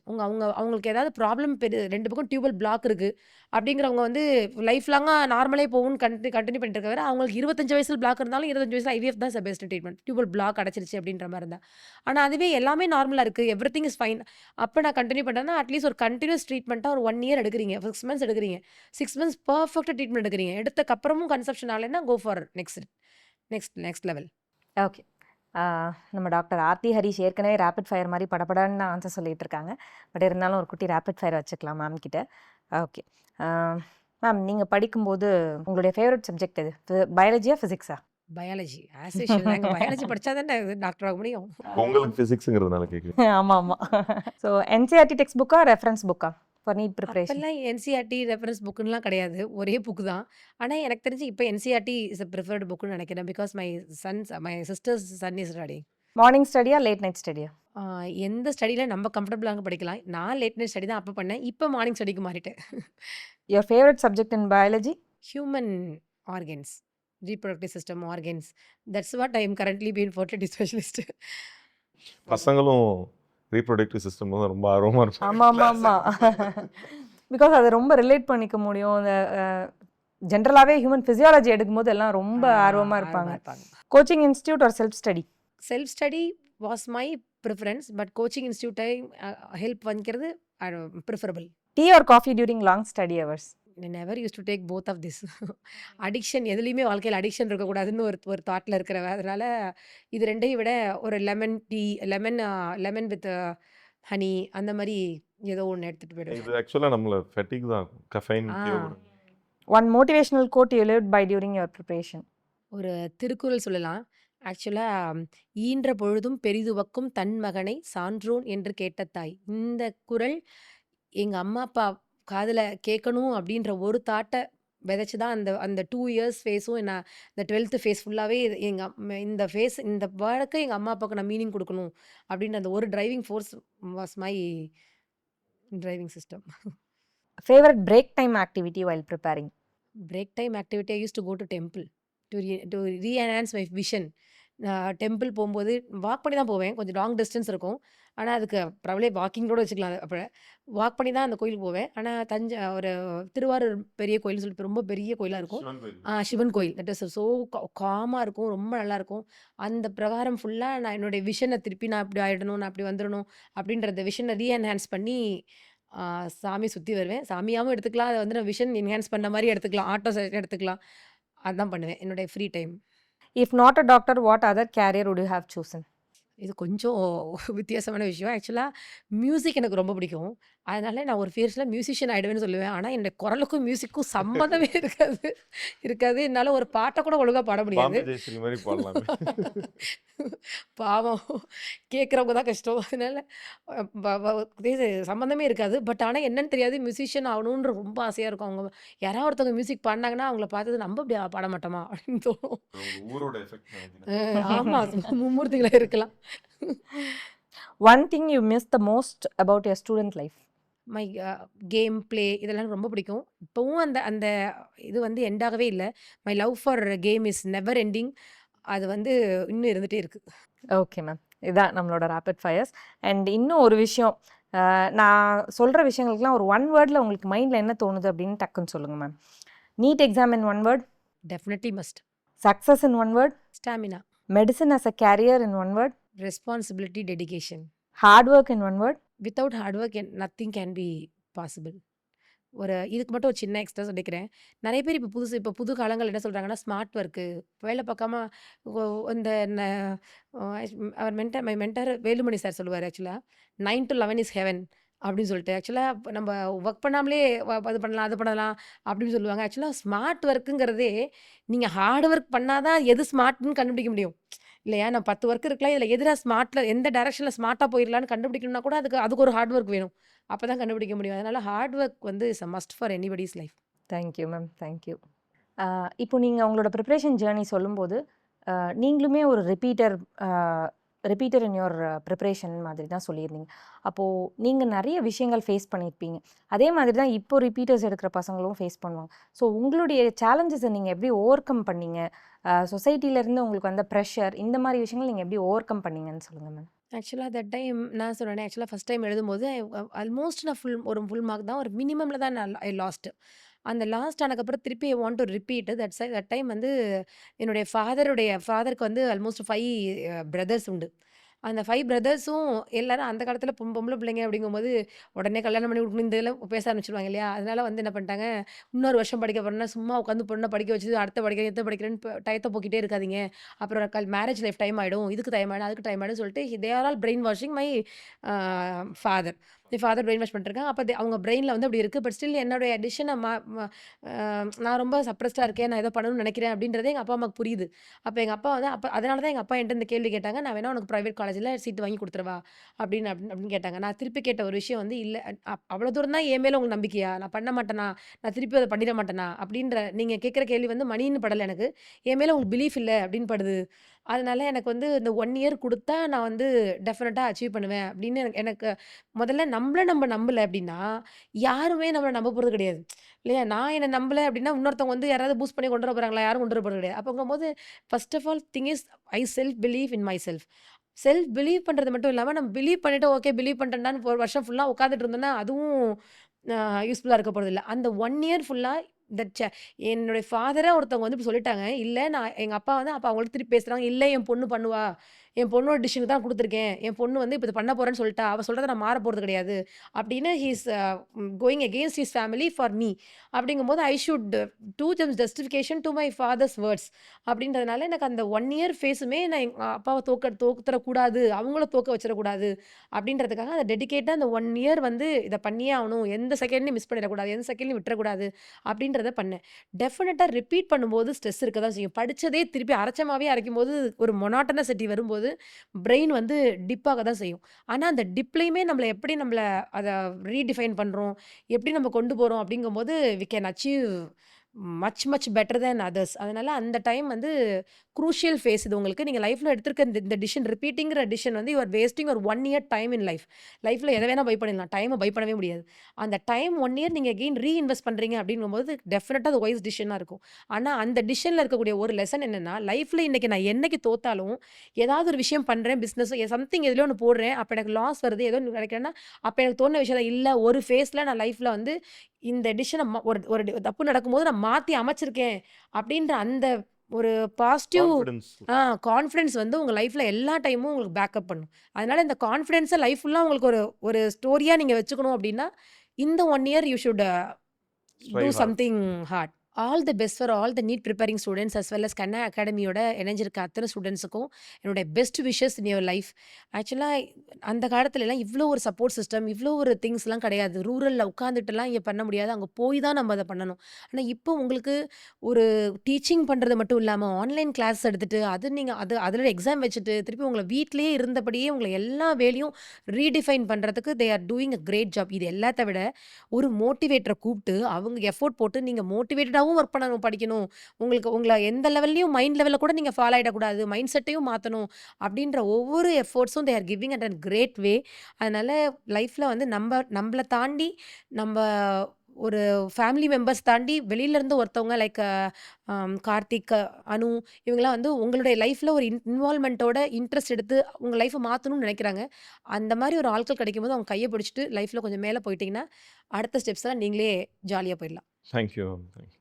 அவங்களுக்கு ஏதாவது ப்ராப்ளம் 2 பக்கம் டியூபல் பிளாக் இருக்கு. அப்படிங்கிறவங்க வந்து லைஃப் லாங்கா நார்மலே போகும்னு கன்டின்யூ பண்ணிட்டு இருக்க வேற, அவங்களுக்கு 25 வயசுல பிளாக் இருந்தாலும் 25 வயசுல ஐவிஎஃப் தான் பெஸ்ட் ட்ரீட்மெண்ட். டியூபல் பிளாக் அடைச்சிருச்சு அப்படின்ற மாரி இருந்தா. ஆனா அதுவே எல்லாமே நார்மலா இருக்கு. Everything is fine. அப்ப நான் கன்டின்யூ பண்றேன்னா, அட்லீஸ்ட் ஒரு கன்டினியூஸ் ட்ரீட்மெண்ட்டா ஒரு 1 இயர் எடுக்குறீங்க. 6 மந்த்ஸ் எடுக்குறீங்க. 6 மந்த்ஸ் பெர்ஃபெக்ட்டா ட்ரீட்மெண்ட் எடுக்குறீங்க. எடுத்தக்கப்புறமும் கன்செப்ஷன் ஆகலைன்னா go for next level. Okay. நம்ம டாக்டர் ஆர்த்தி ஹரிஷ் ஏற்கனவே ரேபிட் ஃபயர் மாரி படபடன்னு ஆன்சர் சொல்லிட்டு இருக்காங்க. பட் இருந்தாலும் ஒரு குட்டி ரேபிட் ஃபயர் வச்சுக்கலாம் மேம் கிட்ட. ஓகே. மேம் நீங்கள் படிக்கும்போது உங்களுடைய ஃபேவரட் சப்ஜெக்ட் எது? பயாலஜியா ஃபிசிக்ஸா? பயாலஜி ஆஸ் யூஷுவல் தாங்க. பயாலஜி படிச்சா தானே டாக்டர் ஆக முடியும். உங்களுக்கு ஃபிசிக்ஸ்ங்கிறதுனால கேட்குறேன். ஆமாம் ஆமாம். ஸோ என்சிஆர்டி டெக்ஸ்ட் புக்கா ரெஃபரன்ஸ் புக்கா ஃபார் நீட் ப்ரிப்பரேஷன்? அப்பெல்லாம் என்சிஆர்டி ரெஃபரன்ஸ் புக்குன்னுலாம் கிடையாது. ஒரே புக்கு தான். ஆனா எனக்கு தெரிஞ்சு இப்ப என்சிஆர்டி இஸ் அ பிரிஃபர்ட் புக்குன்னு நினைக்கிறேன். Because my sister's son is studying. Morning ஸ்டடியா லேட் நைட் ஸ்டடியா? எந்த ஸ்டடியில நம்ம கம்ஃபர்டபுளாக படிக்கலாம். நான் லேட் நைட் ஸ்டடி தான் அப்ப பண்ணேன். இப்ப மார்னிங் ஸ்டடிக்கு மாறிட்டேன். Your favourite subject in biology? Human organs, reproductive system organs. That's what I am currently been fertility specialist. பசங்களும் ரீப்ரொடக்டிவ் சிஸ்டம் தான் ரொம்ப ஆர்வமாக இருக்கும். ஆமாம் ஆமாம் ஆமாம். பிகாஸ் அதை ரொம்ப ரிலேட் பண்ணிக்க முடியும். இந்த ஜென்ரலாகவே ஹியூமன் ஃபிசியாலஜி எடுக்கும்போது எல்லாம் ரொம்ப ஆர்வமாக இருப்பாங்க. Coaching institute or self study? Self study was my preference. But coaching இன்ஸ்டியூட்டை ஹெல்ப் பண்ணிக்கிறது preferable. Tea or coffee during long study hours? Never use to take both of this. Addiction எதுலேயுமே வாழ்க்கையில் அடிக்ஷன் இருக்கக்கூடாதுன்னு ஒரு தாட்டில் இருக்கிறவ. அதனால இது ரெண்டையும் விட ஒரு lemon tea, lemon with honey அந்த மாதிரி ஏதோ ஒன்று எடுத்துகிட்டு போயிடுவேன். இது ஆக்சுவலாக நம்மள ஃபெட்டிக் தான் கஃபைன் ஆ one motivational quote you lived by during your preparation? ஒரு திருக்குறள் சொல்லலாம். ஆக்சுவலாக ஈன்ற பொழுதும் பெரிதுவக்கும் தன் மகனை சான்றோன் என்று கேட்ட தாய். இந்த குறள் எங்கள் அம்மா அப்பா காதில் கேட்கணும் அப்படின்ற ஒரு தாட்டை விதைச்சு தான் அந்த அந்த 2 இயர்ஸ் ஃபேஸும் நான் இந்த 12th ஃபேஸ் ஃபுல்லாகவே இந்த ஃபேஸ் இந்த வேர்டுக்கு எங்கள் அம்மா அப்பாவுக்கு நான் மீனிங் கொடுக்கணும் அப்படின்ற அந்த ஒரு driving force was my driving system. Favourite break time activity while preparing? Break time activity I use to go to temple to reenhance my vision. Temple போகும்போது வாக் பண்ணி தான் போவேன். கொஞ்சம் லாங் டிஸ்டன்ஸ் இருக்கும். ஆனால் அதுக்கு ப்ராபப்ளி வாக்கிங் கூட வச்சுக்கலாம். அப்போ வாக் பண்ணி தான் அந்த கோயிலுக்கு போவேன். ஆனால் ஒரு திருவாரூர் பெரிய கோயில்னு சொல்லிட்டு ரொம்ப பெரிய கோயிலாக இருக்கும். சிவன் கோயில். தட் இஸ் ஸோ காமாக இருக்கும். ரொம்ப நல்லாயிருக்கும். அந்த பிரகாரம் ஃபுல்லாக நான் என்னுடைய விஷனை திருப்பி நான் இப்படி ஆகிடணும், நான் அப்படி வந்துடணும் அப்படின்றத விஷனை ரீஎன்ஹான்ஸ் பண்ணி சாமி சுற்றி வருவேன். சாமியாகவும் எடுத்துக்கலாம். அதை வந்து நான் விஷன் என்ஹான்ஸ் பண்ண மாதிரி எடுத்துக்கலாம். ஆட்டோ எடுத்துக்கலாம். அதான் பண்ணுவேன் என்னுடைய free time. If not a doctor what other career would you have chosen? இது கொஞ்சம் வித்தியாசமான விஷயம். ஆக்சுவலாக மியூசிக் எனக்கு ரொம்ப பிடிக்கும். அதனால நான் ஒரு ஃபேஸில் மியூசிஷியன் ஆகிடுவேன்னு சொல்லுவேன். ஆனால் என்னோட குரலுக்கும் மியூசிக்கும் சம்மந்தமே இருக்காது. என்னால் ஒரு பாட்டை கூட ஒழுங்காக பாட முடியாது. பாவம் கேட்குறவங்க தான் கஷ்டம். அதனால இது சம்மந்தமே இருக்காது. பட் ஆனால் என்னன்னு தெரியாது. மியூசிஷியன் ஆகணுன்ற ரொம்ப ஆசையாக இருக்கும். அவங்க யாராவது ஒருத்தவங்க மியூசிக் பாடினாங்கன்னா அவங்கள பார்த்தது நம்ம இப்படி பாட மாட்டோமா அப்படின்னு தோணும். ஆமாம், மும்மூர்த்திகளை இருக்கலாம். One thing you miss the most about your student life? My game play இதெல்லாம் ரொம்ப பிடிக்கும். இப்போவும் அந்த அந்த இது வந்து எண்ட் ஆகவே இல்லை. My love for game is never ending. அது வந்து இன்னும் இருந்துகிட்டே இருக்குது. ஓகே மேம், இதுதான் நம்மளோட ரேபிட் ஃபயர்ஸ். அண்ட் இன்னும் ஒரு விஷயம், நான் சொல்கிற விஷயங்களுக்குலாம் ஒரு ஒன் வேர்டில் உங்களுக்கு மைண்டில் என்ன தோணுது அப்படின்னு டக்குன்னு சொல்லுங்கள் ma'am. NEET exam in one word? Definitely must. Success in one word? Stamina. Medicine as a career in one word? Responsibility, dedication. Hard work in one word? Without hard work nothing can be possible. இதுக்கு மட்டும் ஒரு சின்ன எக்ஸ்ட்ரா சொல்லிக்கிறேன். நிறைய பேர் இப்போ புது காலங்கள் என்ன சொல்கிறாங்கன்னா ஸ்மார்ட் ஒர்க்கு வேலை பார்க்காம இந்த அவர் மை மென்டர் வேலுமணி சார் சொல்லுவார். ஆக்சுவலாக 9 to 11 இஸ் ஹெவன் அப்படின்னு சொல்லிட்டு. ஆக்சுவலாக நம்ம ஒர்க் பண்ணாமலே அது பண்ணலாம் அது பண்ணலாம் அப்படின்னு சொல்லுவாங்க. ஆக்சுவலாக ஸ்மார்ட் ஒர்க்குங்கிறதே நீங்கள் ஹார்ட் ஒர்க் பண்ணாதான் எது ஸ்மார்ட்னு கண்டுபிடிக்க முடியும் இல்லையா? நான் 10 ஒர்க் இருக்கலாம். இதில் எதிராக ஸ்மார்ட்டில் எந்த டைரக்ஷனில் ஸ்மார்ட்டாக போயிடலான்னு கண்டுபிடிக்கணும்னா கூட அதுக்கு ஒரு ஹார்ட் ஒர்க் வேணும். அப்போ தான் கண்டுபிடிக்க முடியும். அதனால் ஹார்ட் ஒர்க் வந்து is a must for anybody's life. Thank you ma'am, thank you. இப்போ நீங்கள் உங்களோட ப்ரிப்ரேஷன் ஜேர்னி சொல்லும்போது நீங்களுமே ஒரு ரிப்பீட்டர் இன் யோர் ப்ரிப்ரேஷன் மாதிரி தான் சொல்லியிருந்தீங்க. அப்போது நீங்கள் நிறைய விஷயங்கள் ஃபேஸ் பண்ணியிருப்பீங்க. அதே மாதிரி தான் இப்போ ரிப்பீட்டர்ஸ் எடுக்கிற பசங்களும் ஃபேஸ் பண்ணுவாங்க. ஸோ உங்களுடைய சேலஞ்சஸை நீங்கள் எப்படி ஓவர் கம் பண்ணீங்க? சொசைட்டிலேருந்து உங்களுக்கு வந்த ப்ரெஷர், இந்த மாதிரி விஷயங்கள் நீங்கள் எப்படி ஓவர் கம் பண்ணீங்கன்னு சொல்லுங்கள் மேம். ஆக்சுவலாக தட் டைம் நான் சொல்கிறேன். ஆக்சுவலாக ஃபஸ்ட் டைம் எழுதும்போது ஆல்மோஸ்ட் நான் ஃபுல் மார்க் தான், ஒரு மினிமமில் தான் நான் ஐ லாஸ்ட். அந்த லாஸ்ட் ஆனதுக்கப்புறம் திருப்பி I want to repeat. That time வந்து என்னுடைய ஃபாதருக்கு வந்து ஆல்மோஸ்ட் 5 பிரதர்ஸ் உண்டு. அந்த 5 பிரதர்ஸும் எல்லாரும் அந்த காலத்தில் பொம்பளை பிள்ளைங்க அப்படிங்கும்போது உடனே கல்யாணம் பண்ணி கொடுக்கணும் இந்த இதெல்லாம் பேச ஆரம்பிச்சிருவாங்க இல்லையா? அதனால வந்து என்ன பண்ணிட்டாங்க, இன்னொரு வருஷம் படிக்க போகிறேன்னா சும்மா உட்காந்து பொண்ணை படிக்க வச்சு அடுத்த படிக்கிறேன்னு டயத்தை போக்கிட்டே இருக்காதீங்க. அப்புறம் மேரேஜ் லைஃப் டைம் ஆகிடும், இதுக்கு டைம் ஆகிடும், அதுக்கு டைம் ஆகிடும் சொல்லிட்டு தே are all brain washing my father. N father brain wash பண்ணிருக்காங்க. அப்போ அவங்க பிரெயினில் வந்து அப்படி இருக்குது. பட் ஸ்டில் என்னுடைய டிசிஷனை நான் ரொம்ப சப்ரஸ்டாக இருக்கேன், நான் ஏதோ பண்ணணும்னு நினைக்கிறேன் அப்படின்றதே எங்கள் அப்பா அம்மாவுக்கு புரியுது. அப்போ எங்கள் அப்பா வந்து அதனால தான் எங்கள் அப்பா என்கிட்ட இந்த கேள்வி கேட்டாங்க, நான் வேணா உனக்கு ப்ரைவேட் காலேஜில் சீட் வாங்கி கொடுத்துருவா அப்படின்னு கேட்டாங்க. நான் திருப்பி கேட்ட ஒரு விஷயம் வந்து, இல்லை அவ்வளோ தூரம் தான் என் மேலே உங்களுக்கு நம்பிக்கையா, நான் பண்ண மாட்டேனா, நான் திருப்பி அதை பண்ணிட மாட்டேனா அப்படின்ற நீங்கள் கேட்குற கேள்வி வந்து மணின்னு படலை எனக்கு, என் மேலே உங்களுக்கு பிலீஃப் இல்லை அப்படின்னு படுது. அதனால எனக்கு வந்து இந்த 1 இயர் குடுத்தா நான் வந்து டெஃபினட்டா அச்சீவ் பண்ணுவேன் அப்படின்னு எனக்கு முதல்ல நம்ம நம்பல அப்படின்னா, யாருமே நம்மள நம்ப போறது கிடையாது. இல்லையா? நான் என்ன நம்பல அப்படின்னா, இன்னொருத்தவங்க வந்து யாராவது பூஸ்ட் பண்ணி கொண்டு வர போறாங்களா? யாரும் கொண்டு வர போறது கிடையாது. அப்போங்கும்போது first of all thing is I self believe in myself. Self believe பண்றது மட்டும் இல்லாம, நம்ம பிலீவ் பண்ணிட்டு ஓகே பிலீவ் பண்ணிட்டேன்டான்னு ஒரு வருஷம் ஃபுல்லா உட்கார்ந்துட்டு இருந்தோம்னா, அதுவும் யூஸ்ஃபுல்லா இருக்க போறதில்ல. அந்த 1 இயர் ஃபுல்லா தட் என்னுடைய ஃபாதரா ஒருத்தவங்க வந்து இப்படி சொல்லிட்டாங்க. இல்ல நான் எங்க அப்பா வந்து அப்ப அவங்கள்ட்ட திருப்பி பேசுறாங்க. இல்ல என் பொண்ணு பண்ணுவா. என் பொண்ணோட டிசிஷனுக்கு தான் குடுத்துருக்கேன். என் பொண்ணு வந்து இப்ப இத பண்ண போறேன்னு சொல்லிட்டா. அவ சொல்றத நான் மாற போறது கிடையாது. அப்படின்னு he is going against his family for me. அப்படிங்கும்போது I should do jams justification to my father's words. அப்படின்றதுனால எனக்கு அந்த 1 இயர் ஃபேஸுமே நான் எங்க அப்பாவ தோத்துறக்கூடாது. அவங்கள தோக்க வச்சிடக்கூடாது. அப்படின்றதுக்காக அத டெடிகேட்டா அந்த 1 இயர் வந்து இத பண்ணியே ஆகணும். எந்த செகண்ட்லயும் மிஸ் பண்ணிடக்கூடாது. எந்த செகண்ட்லயும் விட்டுறக்கூடாது. அப்படின்றத பண்ணேன். டெஃபினட்டா ரிப்பீட் பண்ணும்போது ஸ்ட்ரெஸ் இருக்க தான் செய்யும். படிச்சதே திருப்பி அரைச்சமாவே அரைக்கும்போது ஒரு மொனாட்டனசிட்டி வரும்போது பிரெயின் வந்து டிப் ஆக தான் செய்யும். ஆனா அந்த டிப்லயுமே நம்மள அத ரீடிஃபைன் பண்றோம். எப்படி நம்ம கொண்டு போறோம் அப்படிங்கும்போது we can achieve much better than others. அதனால அந்த டைம் வந்து குரூஷியல் ஃபேஸ் இது உங்களுக்கு. நீங்க லைஃப்ல எடுத்திருக்க இந்த டிசிஷன் ரிப்பீட்டிங்கிற டிசிஷன் வந்து யூ ஆர் வேஸ்டிங் ஒரு 1 இயர் டைம் இன் லைஃப். லைஃப்ல எத வேணா பை பண்ணிடலாம். டைம பை பண்ணவே முடியாது. அந்த டைம் 1 இயர் நீங்க அகெயின் ரீஇன்வெஸ்ட் பண்றீங்க அப்படிங்கும்போது டெஃபினட்டா அது வைஸ் டிசிஷனா இருக்கும். ஆனா அந்த டிசிஷன்ல இருக்கக்கூடிய ஒரு லெசன் என்னன்னா, லைஃப்ல இன்னைக்கு நான் என்னைக்கு தோத்தாலும், ஏதாவது ஒரு விஷயம் பண்றேன், பிசினஸ் சம்திங் எதுலயோ ஒண்ணு போடுறேன். அப்ப எனக்கு லாஸ் வருது, ஏதோ ஒண்ணு கிடைக்கிறேன்னா, அப்ப எனக்கு தோணுன விஷயம் தான், இல்ல ஒரு ஃபேஸ்ல நான் லைஃப்ல வந்து இந்த டிசிஷன ஒரு ஒரு தப்பு நடக்கும்போது நான் மாத்தி அமைச்சிருக்கேன். அப்படின்ற அந்த ஒரு பாசிட்டிவ் கான்ஃபிடன்ஸ். கான்ஃபிடன்ஸ் வந்து உங்க லைஃப்ல எல்லா டைமும் உங்களுக்கு பேக்கப் பண்ணும். அதனால இந்த கான்ஃபிடன்ஸ லைஃப் ஃபுல்லா உங்களுக்கு ஒரு ஒரு ஸ்டோரியா நீங்க வச்சுக்கணும் அப்படின்னா, இந்த 1 year you should do strive hard. something hard. All the best for all the NEET preparing students as well as Kanna அகாடமியோட இணைஞ்சிருக்க அத்தனை ஸ்டூடெண்ட்ஸுக்கும் என்னுடைய best wishes in your life. ஆக்சுவலாக அந்த காலத்துலலாம் இவ்வளோ ஒரு சப்போர்ட் சிஸ்டம், இவ்வளோ ஒரு திங்ஸ்லாம் கிடையாது. ரூரலில் உட்காந்துட்டுலாம் இங்கே பண்ண முடியாது. அங்கே போய் தான் நம்ம அதை பண்ணணும். ஆனால் இப்போ உங்களுக்கு ஒரு டீச்சிங் பண்ணுறது மட்டும் இல்லாமல் ஆன்லைன் கிளாஸ் எடுத்துட்டு அதில் எக்ஸாம் வச்சுட்டு திருப்பி உங்களை வீட்டிலேயே இருந்தபடியே உங்களை எல்லா வேலையும் ரீடிஃபைன் பண்ணுறதுக்கு they are doing a great job. இது எல்லாத்த விட ஒரு மோட்டிவேட்டரை கூப்பிட்டு அவங்க எஃபோர்ட் போட்டு நீங்கள் மோட்டிவேட்டடாகவும் ஒர்க் பண்ணணும், படிக்கணும். உங்களை எந்த லெவல்லையும் மைண்ட் லெவலில் கூட நீங்கள் ஃபாலோ ஆகிடக்கூடாது. மைண்ட் செட்டையும் மாற்றணும் அப்படின்ற ஒவ்வொரு எஃபோர்ட்ஸும் they are giving at a great way. அதனால் லைஃப்பில் வந்து நம்மளை தாண்டி நம்ம ஒரு ஃபேமிலி மெம்பர்ஸ் தாண்டி வெளியிலேருந்து ஒருத்தவங்க லைக் கார்த்திக், அனு இவங்கலாம் வந்து உங்களுடைய லைஃப்பில் ஒரு இன்வால்மெண்ட்டோட இன்ட்ரெஸ்ட் எடுத்து உங்கள் லைஃப்பை மாற்றணும்னு நினைக்கிறாங்க. அந்த மாதிரி ஒரு ஆட்கள் கிடைக்கும்போது அவங்க கையை பிடிச்சிட்டு லைஃப்பில் கொஞ்சம் மேலே போயிட்டீங்கன்னா அடுத்த ஸ்டெப்ஸ்லாம் நீங்களே ஜாலியாக போயிடலாம். தேங்க்யூ.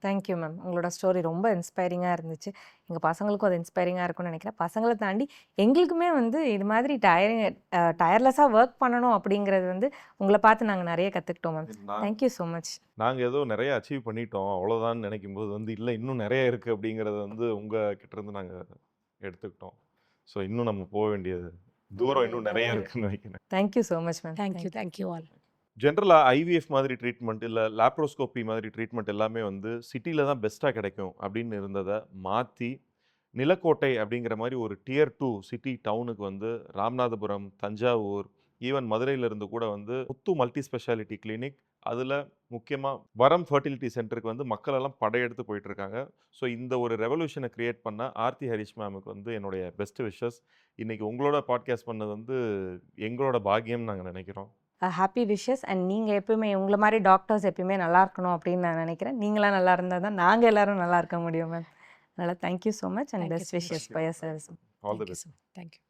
Thank you ma'am. உங்களோட ஸ்டோரி ரொம்ப இன்ஸ்பைரிங்காக இருந்துச்சு. எங்கள் பசங்களுக்கும் அது இன்ஸ்பைரிங்காக இருக்கும்னு நினைக்கிறேன். பசங்களை தாண்டி எங்களுக்குமே வந்து இது மாதிரி டயர்லெஸ்ஸாக ஒர்க் பண்ணணும் அப்படிங்கிறது வந்து உங்களை பார்த்து நாங்கள் நிறைய கற்றுக்கிட்டோம் மேம். Thank you so much. நாங்கள் ஏதோ நிறைய அச்சீவ் பண்ணிட்டோம் அவ்வளோதான் நினைக்கும் போது வந்து இல்லை இன்னும் நிறைய இருக்குது அப்படிங்கிறத வந்து உங்கள் கிட்டேருந்து நாங்கள் எடுத்துக்கிட்டோம். ஸோ இன்னும் நம்ம போக வேண்டியது தூரம் இன்னும் நிறைய இருக்குன்னு நினைக்கிறேன். Thank you so much ma'am. Thank you all. ஜென்ரலாக ஐவிஎஃப் மாதிரி ட்ரீட்மெண்ட் இல்லை லாப்ரோஸ்கோப்பி மாதிரி ட்ரீட்மெண்ட் எல்லாமே வந்து சிட்டியில் தான் பெஸ்ட்டாக கிடைக்கும் அப்படின்னு இருந்ததை மாற்றி நிலக்கோட்டை அப்படிங்கிற மாதிரி ஒரு டியர் 2 சிட்டி டவுனுக்கு வந்து ராமநாதபுரம், தஞ்சாவூர், ஈவன் மதுரையிலேருந்து கூட வந்து முத்து மல்டி ஸ்பெஷாலிட்டி கிளினிக், அதில் முக்கியமாக வரம் ஃபர்டிலிட்டி சென்டருக்கு வந்து மக்கள் எல்லாம் படையெடுத்து போயிட்டுருக்காங்க. ஸோ இந்த ஒரு ரெவல்யூஷனை க்ரியேட் பண்ண ஆர்த்தி ஹரிஷ் மேமுக்கு வந்து என்னுடைய பெஸ்ட் விஷஸ். இன்றைக்கி உங்களோட பாட்காஸ்ட் பண்ணது வந்து எங்களோட பாக்கியம்னு நாங்கள் நினைக்கிறோம். Happy wishes. அண்ட் நீங்கள் எப்பவுமே உங்களை மாதிரி டாக்டர்ஸ் எப்பயுமே நல்லா இருக்கணும் அப்படின்னு நான் நினைக்கிறேன். நீங்களாம் நல்லா இருந்தால் தான் நாங்கள் எல்லாரும் நல்லா இருக்க முடியும் மேம். அதனால் thank you so much and best wishes for your service. All the best. Thank you.